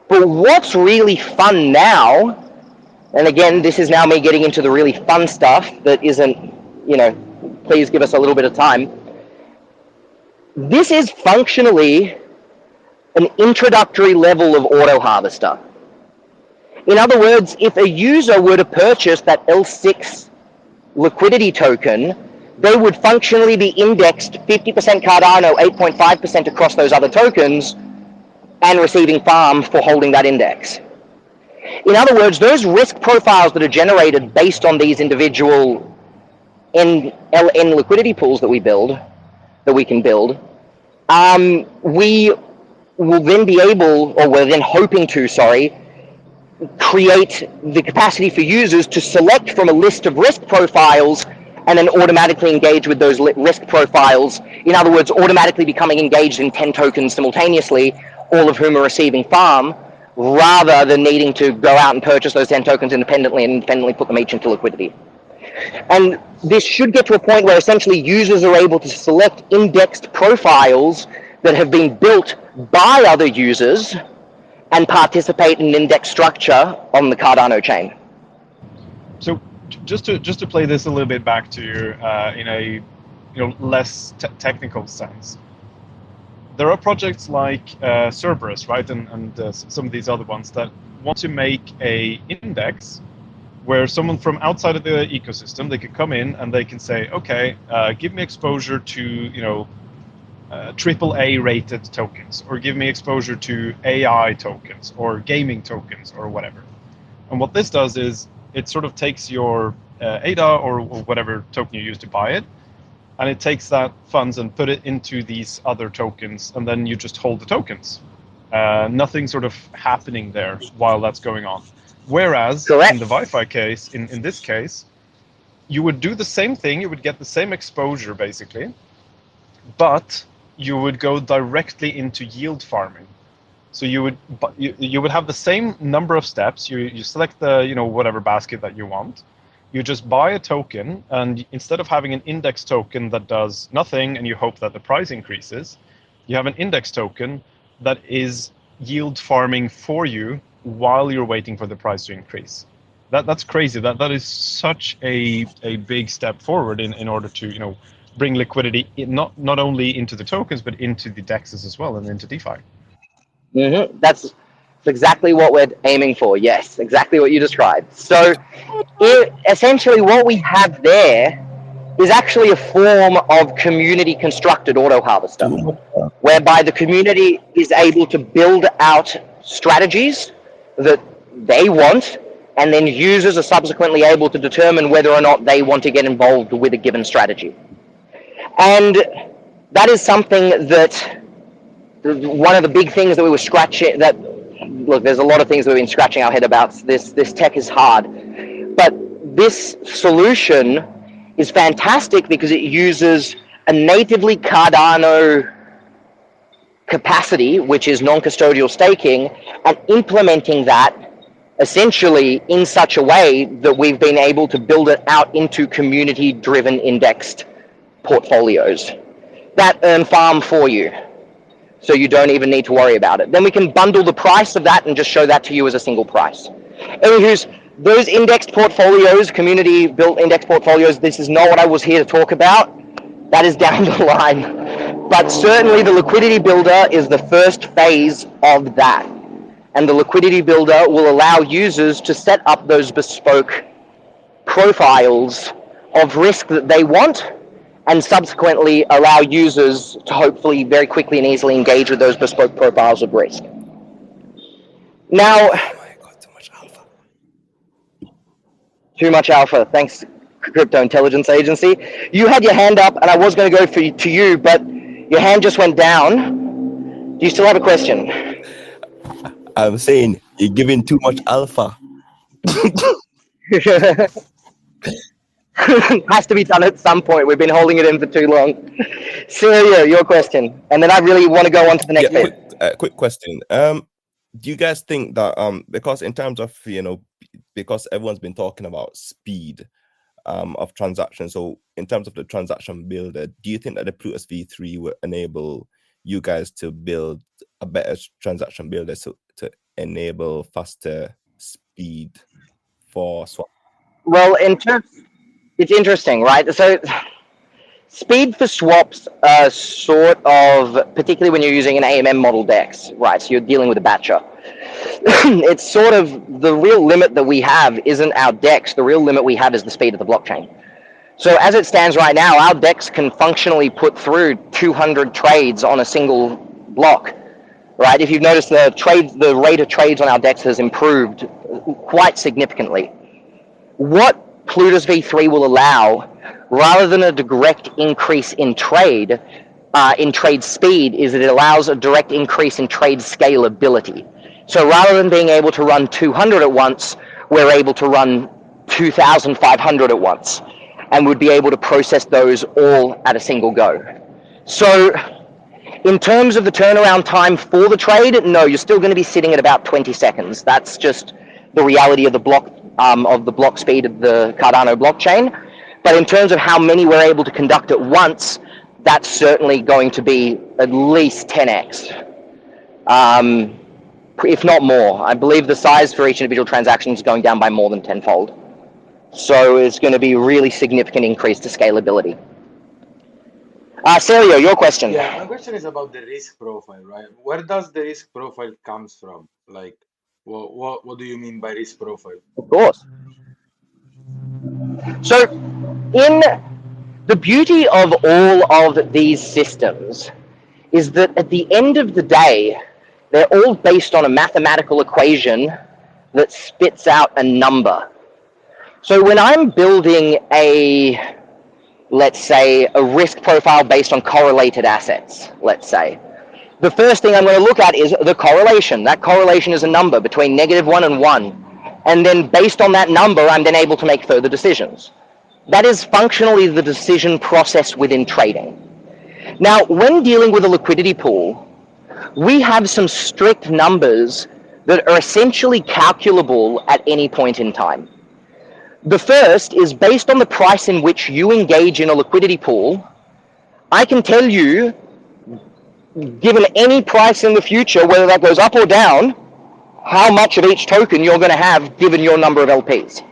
But what's really fun now, and again, this is now me getting into the really fun stuff that isn't, please give us a little bit of time. This is functionally an introductory level of auto harvester. In other words, if a user were to purchase that L6 liquidity token, they would functionally be indexed 50% Cardano, 8.5% across those other tokens, and receiving farm for holding that index. In other words, those risk profiles that are generated based on these individual LN liquidity pools that we can build, we will then be able, or we're then hoping to, create the capacity for users to select from a list of risk profiles and then automatically engage with those risk profiles. In other words, automatically becoming engaged in 10 tokens simultaneously, all of whom are receiving farm, rather than needing to go out and purchase those 10 tokens independently and independently put them each into liquidity. And this should get to a point where essentially users are able to select indexed profiles that have been built by other users and participate in an index structure on the Cardano chain. So just to play this a little bit back to you in a less technical sense, there are projects like Cerberus, right, and some of these other ones that want to make a index where someone from outside of the ecosystem, they could come in and they can say, okay, give me exposure to AAA rated tokens, or give me exposure to AI tokens or gaming tokens or whatever. And what this does is it sort of takes your ADA or whatever token you use to buy it, and it takes that funds and put it into these other tokens, and then you just hold the tokens. Nothing sort of happening there while that's going on. Whereas Correct. In the VYFI case, in this case, you would do the same thing, you would get the same exposure basically, but you would go directly into yield farming. So you would have the same number of steps. You select the whatever basket that you want. You just buy a token, and instead of having an index token that does nothing and you hope that the price increases, you have an index token that is yield farming for you while you're waiting for the price to increase. That's crazy. That is such a big step forward in order to bring liquidity not only into the tokens but into the DEXs as well and into DeFi. Mm-hmm. That's exactly what we're aiming for. Yes, exactly what you described. So essentially what we have there is actually a form of community constructed auto harvester, whereby the community is able to build out strategies that they want, and then users are subsequently able to determine whether or not they want to get involved with a given strategy. And that is something that one of the big things that we were scratching, look, there's a lot of things that we've been scratching our head about. This tech is hard, but this solution is fantastic because it uses a natively Cardano capacity, which is non-custodial staking, and implementing that essentially in such a way that we've been able to build it out into community-driven indexed portfolios that earn farm for you. So you don't even need to worry about it. Then we can bundle the price of that and just show that to you as a single price. Anywho, those indexed portfolios, community-built index portfolios, this is not what I was here to talk about. That is down the line. But certainly the liquidity builder is the first phase of that. And the liquidity builder will allow users to set up those bespoke profiles of risk that they want, and subsequently allow users to hopefully very quickly and easily engage with those bespoke profiles of risk. Now, too much alpha. Thanks, Crypto Intelligence Agency. You had your hand up, and I was going to go to you, but your hand just went down. Do you still have a question? I'm saying you're giving too much alpha. Has to be done at some point. We've been holding it in for too long. Sergio, your question, and then I really want to go on to the next bit. Quick question. Do you guys think that because in terms of because everyone's been talking about speed of transactions, so in terms of the transaction builder, do you think that the Plutus V3 will enable you guys to build a better transaction builder to enable faster speed for swap? Well, it's interesting, right? So speed for swaps are sort of, particularly when you're using an AMM model DEX, right? So you're dealing with a batcher. It's sort of the real limit that we have isn't our DEX. The real limit we have is the speed of the blockchain. So as it stands right now, our DEX can functionally put through 200 trades on a single block, right? If you've noticed, the rate of trades on our DEX has improved quite significantly. What Plutus V3 will allow, rather than a direct increase in trade speed, is that it allows a direct increase in trade scalability. So rather than being able to run 200 at once, we're able to run 2,500 at once, and would be able to process those all at a single go. So in terms of the turnaround time for the trade, no, you're still going to be sitting at about 20 seconds. That's just the reality of the block speed of the Cardano blockchain. But in terms of how many we're able to conduct at once, that's certainly going to be at least 10x, if not more. I believe the size for each individual transaction is going down by more than tenfold. So it's going to be a really significant increase to scalability. Celio, your question. Yeah, my question is about the risk profile, right? Where does the risk profile comes from? Like, what do you mean by risk profile? Of course. So, the beauty of all of these systems is that at the end of the day, they're all based on a mathematical equation that spits out a number. So when I'm building let's say, a risk profile based on correlated assets, let's say, the first thing I'm going to look at is the correlation. That correlation is a number between -1 and 1. And then based on that number, I'm then able to make further decisions. That is functionally the decision process within trading. Now, when dealing with a liquidity pool, we have some strict numbers that are essentially calculable at any point in time. The first is based on the price in which you engage in a liquidity pool. I can tell you, given any price in the future, whether that goes up or down, how much of each token you're going to have given your number of LPs.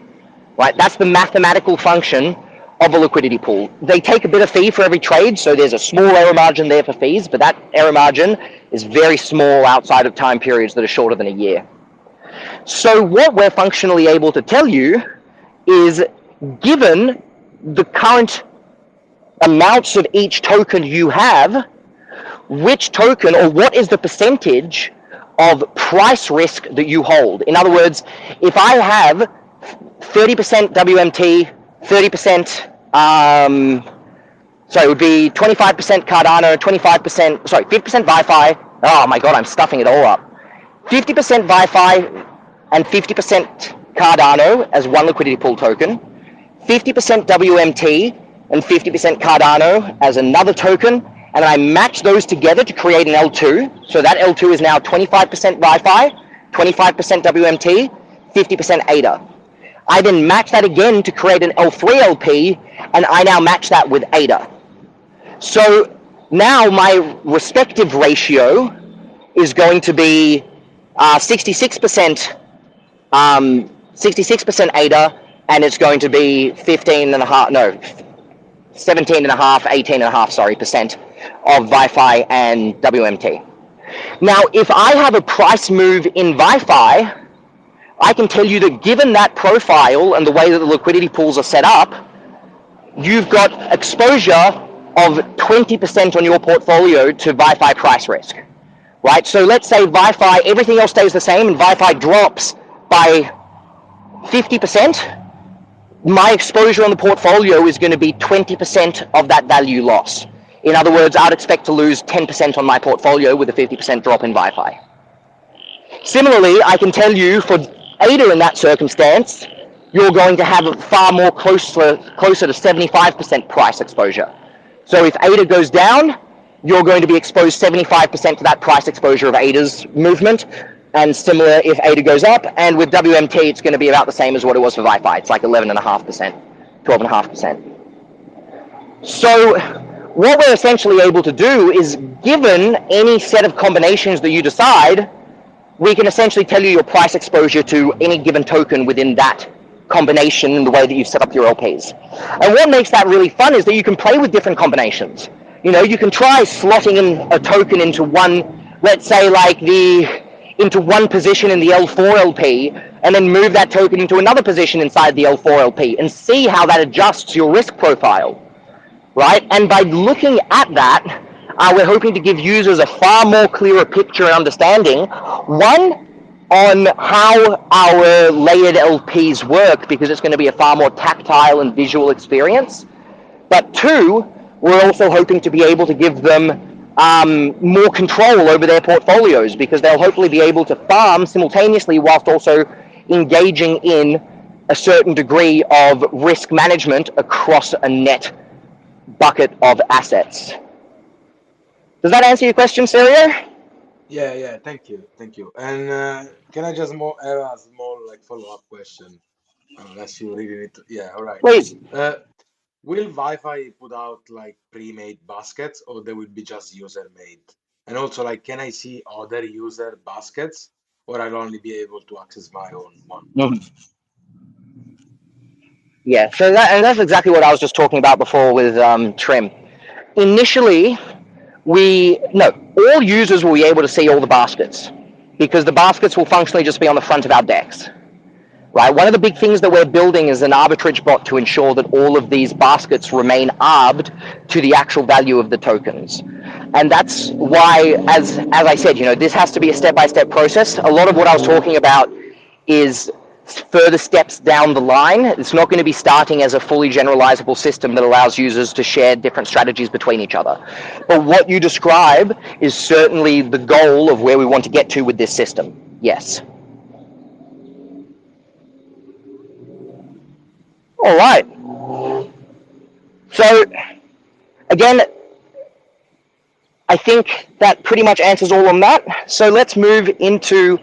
Right? That's the mathematical function of a liquidity pool. They take a bit of fee for every trade, so there's a small error margin there for fees, but that error margin is very small outside of time periods that are shorter than a year. So what we're functionally able to tell you is, given the current amounts of each token you have, which token or what is the percentage of price risk that you hold. In other words, if I have 30% WMT, 30%, it would be 25% Cardano, 50% VYFI. Oh my God, I'm stuffing it all up. 50% VYFI and 50% Cardano as one liquidity pool token, 50% WMT and 50% Cardano as another token, and I match those together to create an L2. So that L2 is now 25% VYFI, 25% WMT, 50% ADA. I then match that again to create an L3 LP, and I now match that with ADA. So now my respective ratio is going to be 66% 66% ADA, and it's going to be 18.5% of VYFI and WMT. Now, if I have a price move in VYFI, I can tell you that given that profile and the way that the liquidity pools are set up, you've got exposure of 20% on your portfolio to VYFI price risk, right? So let's say VYFI, everything else stays the same and VYFI drops by 50%, my exposure on the portfolio is going to be 20% of that value loss. In other words, I'd expect to lose 10% on my portfolio with a 50% drop in VYFI. Similarly, I can tell you for ADA in that circumstance, you're going to have far more closer to 75% price exposure. So if ADA goes down, you're going to be exposed 75% to that price exposure of ADA's movement. And similar if ADA goes up, and with WMT, it's going to be about the same as what it was for VYFI. It's like 11.5%, 12.5%. So what we're essentially able to do is, given any set of combinations that you decide, we can essentially tell you your price exposure to any given token within that combination in the way that you've set up your LPs. And what makes that really fun is that you can play with different combinations. You know, you can try slotting in a token into one, let's say like into one position in the L4 LP, and then move that token into another position inside the L4 LP and see how that adjusts your risk profile, right? And by looking at that, we're hoping to give users a far more clearer picture and understanding, one, on how our layered LPs work, because it's going to be a far more tactile and visual experience, but two, we're also hoping to be able to give them more control over their portfolios, because they'll hopefully be able to farm simultaneously whilst also engaging in a certain degree of risk management across a net bucket of assets. Does that answer your question, Sergio? Yeah, thank you. And can I just have a small like follow-up question? Unless you really need to. Yeah, all right. Please. Will VYFI put out like pre-made baskets, or they will be just user-made? And also, like, can I see other user baskets, or I'll only be able to access my own one? Mm-hmm. Yeah, so that's exactly what I was just talking about before with Trim. Initially, all users will be able to see all the baskets, because the baskets will functionally just be on the front of our decks. Right. One of the big things that we're building is an arbitrage bot to ensure that all of these baskets remain arbed to the actual value of the tokens. And that's why, as I said, you know, this has to be a step-by-step process. A lot of what I was talking about is further steps down the line. It's not going to be starting as a fully generalizable system that allows users to share different strategies between each other. But what you describe is certainly the goal of where we want to get to with this system. Yes. All right. So, again, I think that pretty much answers all on that. So let's move into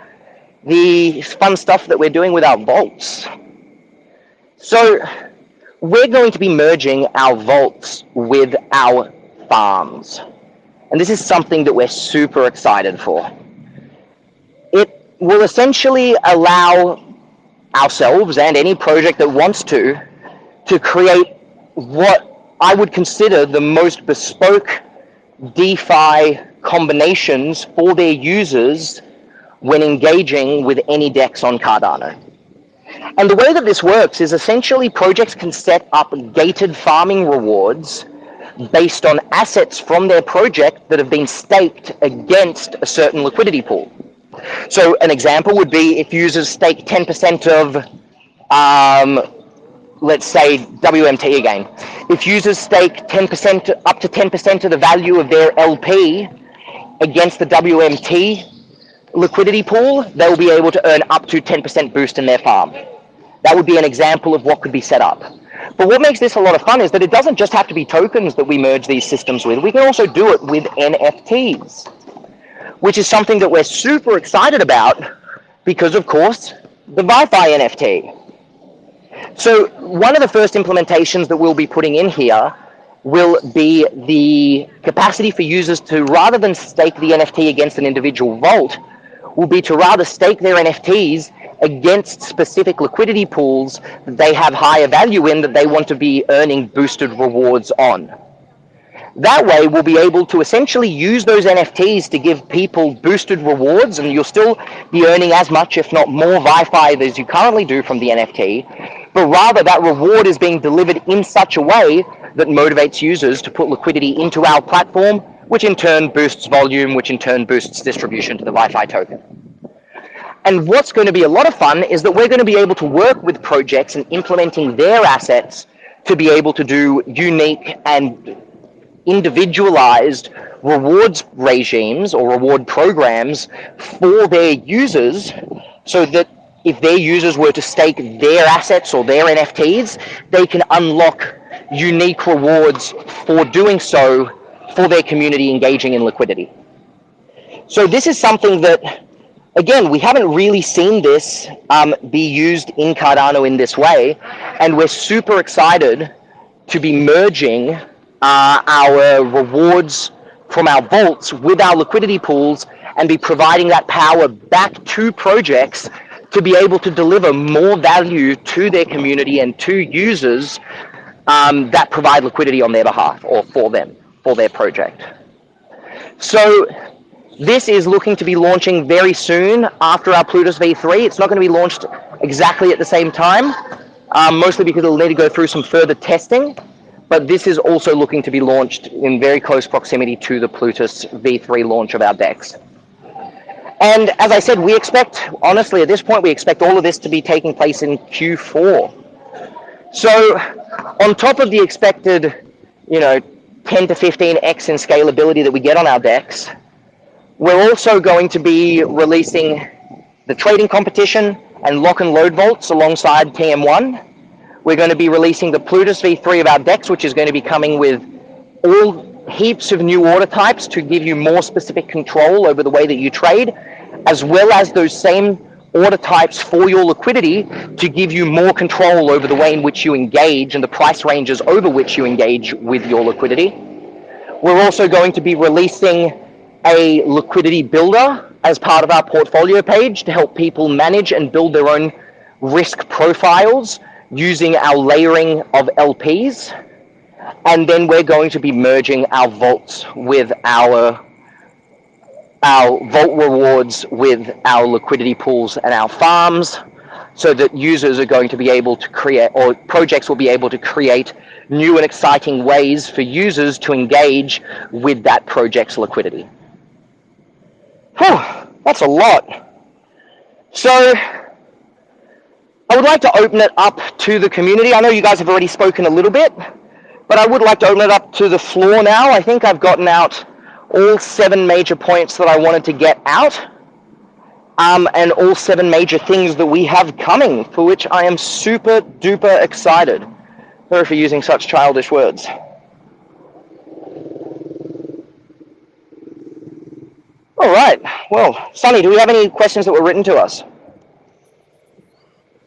the fun stuff that we're doing with our vaults. So we're going to be merging our vaults with our farms. And this is something that we're super excited for. It will essentially allow ourselves and any project that wants to create what I would consider the most bespoke DeFi combinations for their users when engaging with any DEX on Cardano. And the way that this works is essentially projects can set up gated farming rewards based on assets from their project that have been staked against a certain liquidity pool. So an example would be if users stake 10% of, let's say, WMT again. If users stake 10%, up to 10% of the value of their LP against the WMT liquidity pool, they'll be able to earn up to 10% boost in their farm. That would be an example of what could be set up. But what makes this a lot of fun is that it doesn't just have to be tokens that we merge these systems with. We can also do it with NFTs, which is something that we're super excited about because, of course, the VYFI NFT. So one of the first implementations that we'll be putting in here will be the capacity for users to, rather than stake the NFT against an individual vault, will be to rather stake their NFTs against specific liquidity pools that they have higher value in, that they want to be earning boosted rewards on. That way, we'll be able to essentially use those NFTs to give people boosted rewards, and you'll still be earning as much, if not more, VYFI as you currently do from the NFT, but rather that reward is being delivered in such a way that motivates users to put liquidity into our platform, which in turn boosts volume, which in turn boosts distribution to the VYFI token. And what's going to be a lot of fun is that we're going to be able to work with projects and implementing their assets to be able to do unique and individualized rewards regimes or reward programs for their users, so that if their users were to stake their assets or their NFTs, they can unlock unique rewards for doing so for their community engaging in liquidity. So this is something that, again, we haven't really seen this be used in Cardano in this way, and we're super excited to be merging our rewards from our vaults with our liquidity pools and be providing that power back to projects to be able to deliver more value to their community and to users that provide liquidity on their behalf or for them, for their project. So this is looking to be launching very soon after our Plutus V3. It's not going to be launched exactly at the same time, mostly because it'll need to go through some further testing. But this is also looking to be launched in very close proximity to the Plutus V3 launch of our DEX. And as I said, we expect, honestly, at this point, we expect all of this to be taking place in Q4. So on top of the expected, 10 to 15x in scalability that we get on our DEX, we're also going to be releasing the trading competition and lock and load vaults alongside TM1. We're going to be releasing the Plutus V3 of our DEX, which is going to be coming with all heaps of new order types to give you more specific control over the way that you trade, as well as those same order types for your liquidity to give you more control over the way in which you engage and the price ranges over which you engage with your liquidity. We're also going to be releasing a liquidity builder as part of our portfolio page to help people manage and build their own risk profiles using our layering of LPs. And then we're going to be merging our vaults with our vault rewards with our liquidity pools and our farms, so that users are going to be able to create, or projects will be able to create new and exciting ways for users to engage with that project's liquidity. Whew, that's a lot. So I would like to open it up to the community. I know you guys have already spoken a little bit, but I would like to open it up to the floor now. I think I've gotten out all 7 major points that I wanted to get out, and all 7 major things that we have coming, for which I am super duper excited. Sorry for using such childish words. All right. Well, Sonny, do we have any questions that were written to us?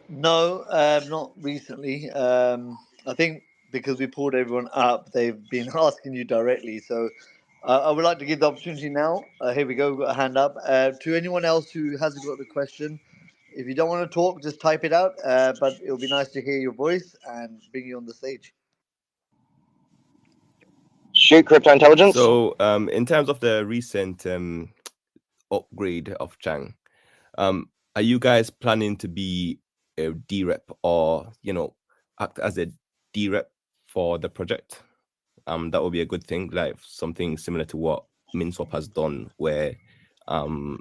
No, not recently. I think because we pulled everyone up, they've been asking you directly. So I would like to give the opportunity now. Here we go. We've got a hand up. To anyone else who hasn't got the question, if you don't want to talk, just type it out. But it'll be nice to hear your voice and bring you on the stage. Shoot, Crypto Intelligence. So, in terms of the recent upgrade of Chang, are you guys planning to be a D-rep or, act as a D-rep for the project? That would be a good thing, like something similar to what MinSwap has done, where VYFI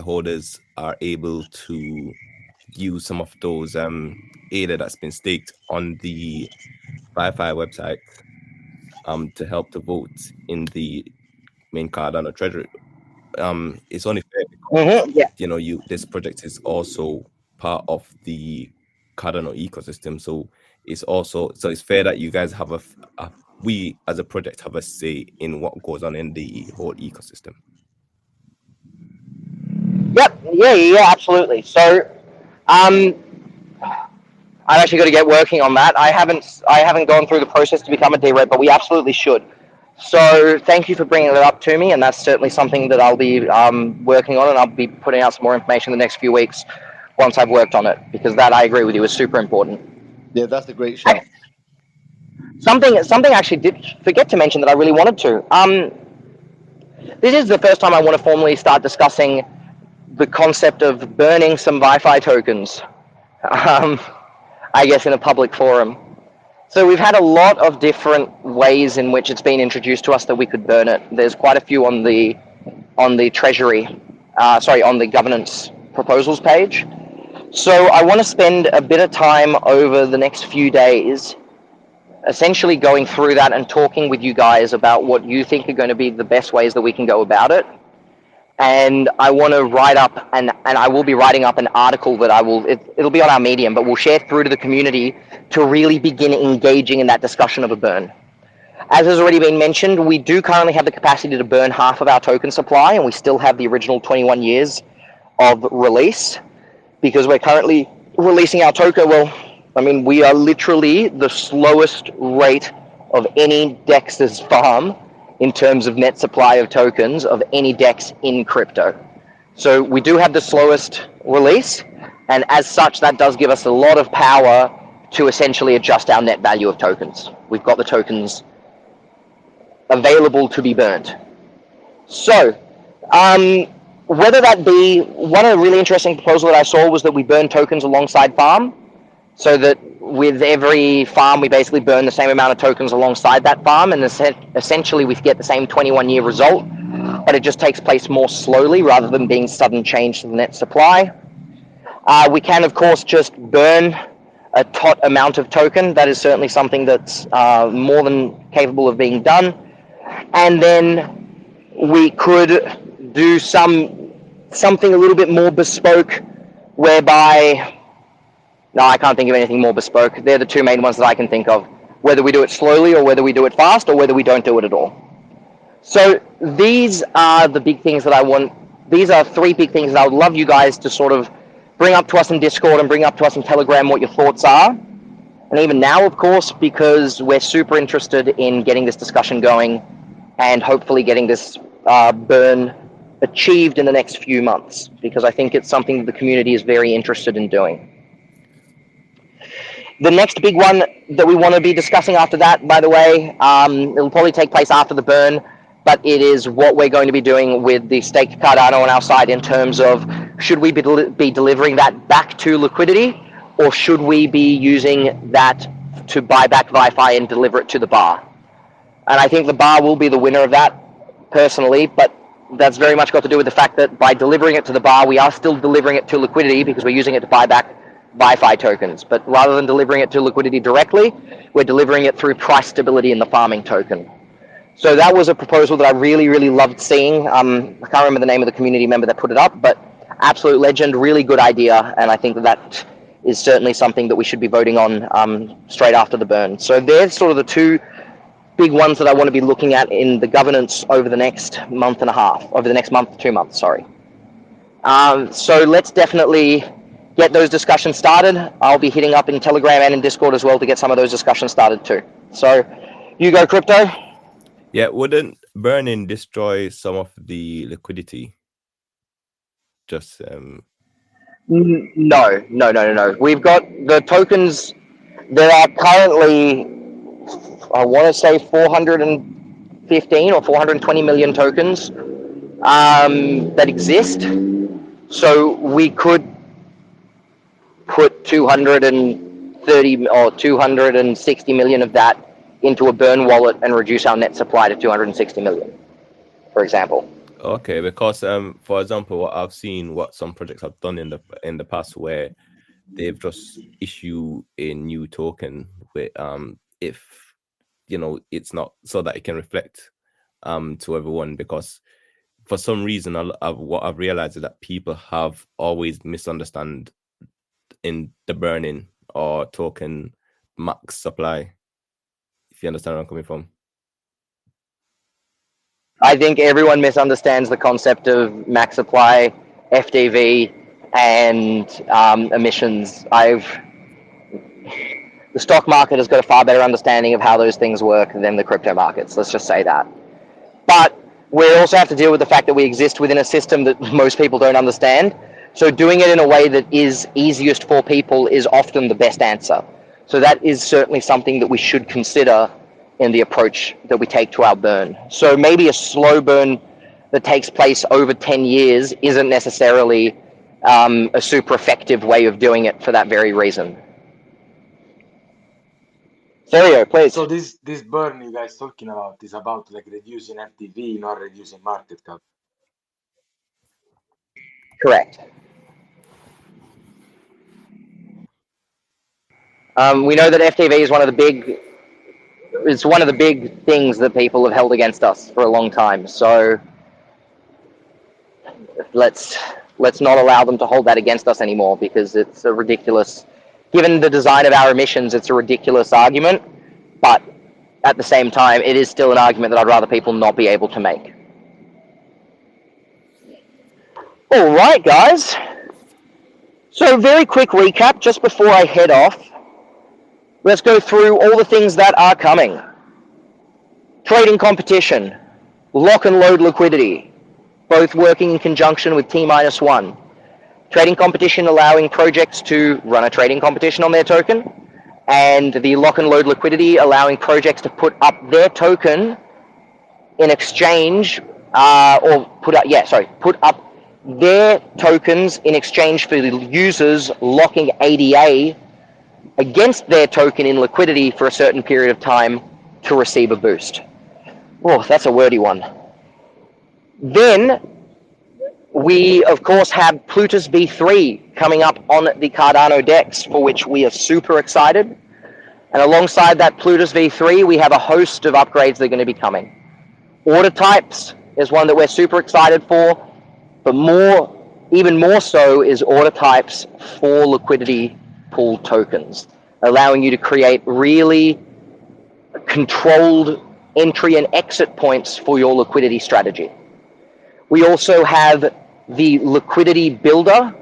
holders are able to use some of those ADA that's been staked on the VYFI website to help to vote in the main Cardano treasury. It's only fair because, this project is also part of the Cardano ecosystem, so it's fair that you guys have we as a project have a say in what goes on in the whole ecosystem. Yep. Yeah, absolutely. So, I've actually got to get working on that. I haven't gone through the process to become a D-Rep, but we absolutely should. So thank you for bringing it up to me, and that's certainly something that I'll be working on, and I'll be putting out some more information in the next few weeks once I've worked on it, because that, I agree with you, is super important. Yeah, that's a great shout. Something I actually did forget to mention that I really wanted to. This is the first time I want to formally start discussing the concept of burning some VYFI tokens, I guess, in a public forum. So we've had a lot of different ways in which it's been introduced to us that we could burn it. There's quite a few on the Treasury, on the governance proposals page. So I want to spend a bit of time over the next few days essentially going through that and talking with you guys about what you think are going to be the best ways that we can go about it. And I want to write up, and I will be writing up an article that it'll be on our Medium, but we'll share through to the community to really begin engaging in that discussion of a burn. As has already been mentioned, we do currently have the capacity to burn half of our token supply, and we still have the original 21 years of release, because we're currently releasing our token. Well, I mean, we are literally the slowest rate of any DEX's farm in terms of net supply of tokens of any DEX in crypto. So we do have the slowest release, and as such, that does give us a lot of power to essentially adjust our net value of tokens. We've got the tokens available to be burnt. So, whether that be, one of the really interesting proposals that I saw was that we burn tokens alongside farm, so that with every farm we basically burn the same amount of tokens alongside that farm, and essentially we get the same 21-year result, but it just takes place more slowly rather than being sudden change to the net supply. We can, of course, just burn a tot amount of token. That is certainly something that's more than capable of being done. And then we could do something a little bit more bespoke, whereby, no, I can't think of anything more bespoke. They're the two main ones that I can think of. Whether we do it slowly or whether we do it fast or whether we don't do it at all. So these are the big things that I want. These are three big things that I would love you guys to sort of bring up to us in Discord and bring up to us in Telegram what your thoughts are. And even now, of course, because we're super interested in getting this discussion going and hopefully getting this burn achieved in the next few months, because I think it's something that the community is very interested in doing. The next big one that we want to be discussing after that, by the way, it'll probably take place after the burn, but it is what we're going to be doing with the staked Cardano on our side in terms of, should we be delivering that back to liquidity, or should we be using that to buy back VYFI and deliver it to the bar? And I think the bar will be the winner of that, personally, but that's very much got to do with the fact that by delivering it to the bar, we are still delivering it to liquidity because we're using it to buy back VYFI tokens. But rather than delivering it to liquidity directly, we're delivering it through price stability in the farming token. So that was a proposal that I really, really loved seeing. I can't remember the name of the community member that put it up, but absolute legend, really good idea. And I think that that is certainly something that we should be voting on straight after the burn. So there's sort of the two big ones that I want to be looking at in the governance over the next month and a half, over the next month, 2 months, sorry. So let's definitely get those discussions started. I'll be hitting up in Telegram and in Discord as well to get some of those discussions started too. So you go, Crypto. Yeah, wouldn't burning destroy some of the liquidity? Just No. We've got the tokens. There are currently, I want to say 415 or 420 million tokens that exist. So we could put 230 or 260 million of that into a burn wallet and reduce our net supply to 260 million, for example. okay, because for example, what I've seen, what some projects have done in the past, where they've just issued a new token with if it's not, so that it can reflect to everyone, because for some reason what I've realized is that people have always misunderstood in the burning or token max supply, if you understand where I'm coming from. I think everyone misunderstands the concept of max supply FDV and emissions. The stock market has got a far better understanding of how those things work than the crypto markets. Let's just say that. But we also have to deal with the fact that we exist within a system that most people don't understand. So doing it in a way that is easiest for people is often the best answer. So that is certainly something that we should consider in the approach that we take to our burn. So maybe a slow burn that takes place over 10 years isn't necessarily a super effective way of doing it for that very reason. Sergio, please. So this burn you guys talking about is about like reducing FTV, not reducing market cap. Correct. We know that FTV is one of the big things that people have held against us for a long time. So let's not allow them to hold that against us anymore, because it's a ridiculous, given the design of our emissions, it's a ridiculous argument. But at the same time, it is still an argument that I'd rather people not be able to make. All right, guys. So very quick recap just before I head off. Let's go through all the things that are coming. Trading competition, lock and load liquidity, both working in conjunction with T-1. Trading competition allowing projects to run a trading competition on their token, and the lock and load liquidity allowing projects to put up their token in exchange, put up their tokens in exchange for the users locking ADA against their token in liquidity for a certain period of time to receive a boost. Oh, that's a wordy one. Then we, of course, have Plutus V3 coming up on the Cardano DEX, for which we are super excited. And alongside that Plutus V3, we have a host of upgrades that are going to be coming. Order types is one that we're super excited for, but even more so is order types for liquidity pool tokens, allowing you to create really controlled entry and exit points for your liquidity strategy. We also have the liquidity builder,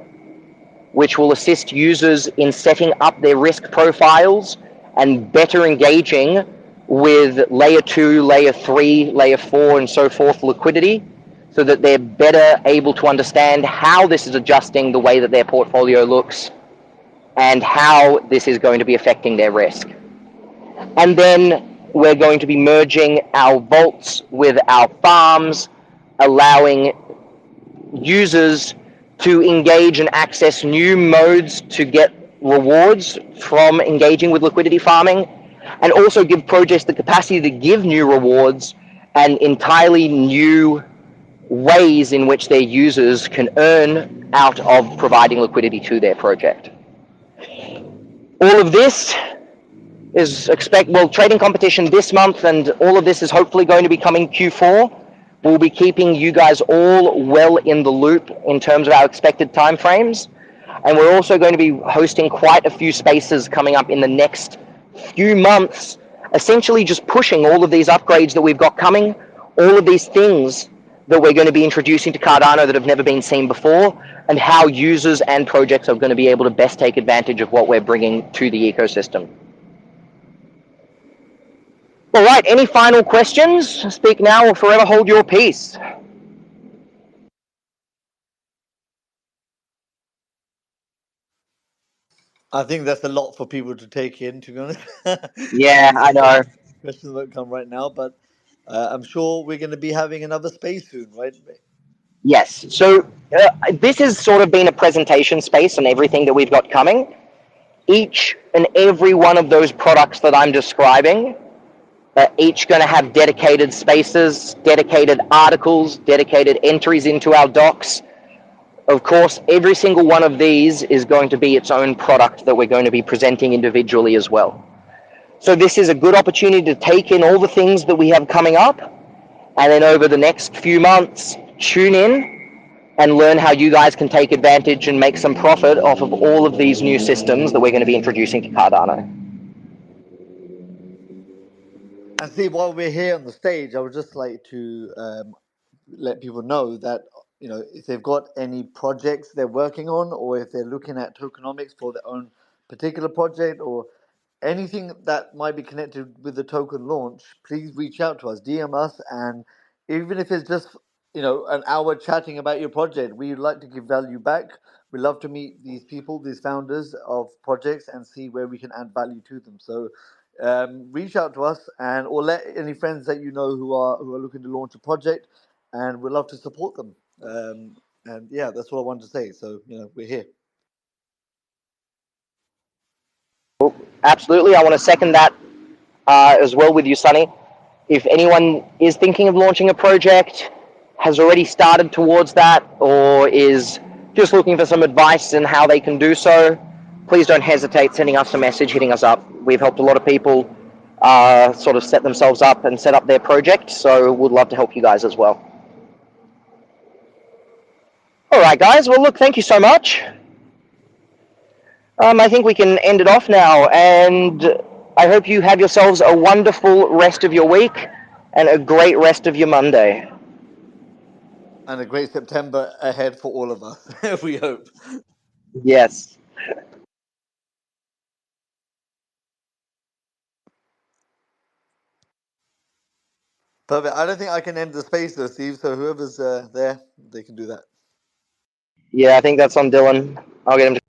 which will assist users in setting up their risk profiles and better engaging with layer 2, layer 3, layer 4, and so forth liquidity, so that they're better able to understand how this is adjusting the way that their portfolio looks and how this is going to be affecting their risk. And then we're going to be merging our vaults with our farms, allowing users to engage and access new modes to get rewards from engaging with liquidity farming, and also give projects the capacity to give new rewards and entirely new ways in which their users can earn out of providing liquidity to their project. All of this is trading competition this month, and all of this is hopefully going to be coming Q4. We'll be keeping you guys all well in the loop in terms of our expected timeframes. And we're also going to be hosting quite a few spaces coming up in the next few months, essentially just pushing all of these upgrades that we've got coming, all of these things that we're going to be introducing to Cardano that have never been seen before, and how users and projects are going to be able to best take advantage of what we're bringing to the ecosystem. All right, any final questions? Speak now or forever hold your peace. I think that's a lot for people to take in, to be honest. Yeah, I know. Questions won't come right now, but I'm sure we're going to be having another space soon, right? Yes, so this has sort of been a presentation space on everything that we've got coming. Each and every one of those products that I'm describing are each going to have dedicated spaces, dedicated articles, dedicated entries into our docs. Of course, every single one of these is going to be its own product that we're going to be presenting individually as well. So this is a good opportunity to take in all the things that we have coming up, and then over the next few months, tune in and learn how you guys can take advantage and make some profit off of all of these new systems that we're going to be introducing to Cardano. And see, while we're here on the stage, I would just like to let people know that if they've got any projects they're working on, or if they're looking at tokenomics for their own particular project, or anything that might be connected with the token launch, please reach out to us, DM us, and even if it's just an hour chatting about your project, we'd like to give value back. We love to meet these people, these founders of projects, and see where we can add value to them. So reach out to us, or let any friends that you know who are looking to launch a project, and we'd love to support them. And yeah, that's what I wanted to say. So we're here. Absolutely, I want to second that as well with you, Sonny. If anyone is thinking of launching a project, has already started towards that, or is just looking for some advice in how they can do so, please don't hesitate sending us a message, hitting us up. We've helped a lot of people sort of set themselves up and set up their project, so we'd love to help you guys as well. All right, guys. Well, look, thank you so much. I think we can end it off now, and I hope you have yourselves a wonderful rest of your week and a great rest of your Monday. And a great September ahead for all of us, we hope. Yes. Perfect. I don't think I can end the space though, Steve, so whoever's there, they can do that. Yeah, I think that's on Dylan. I'll get him to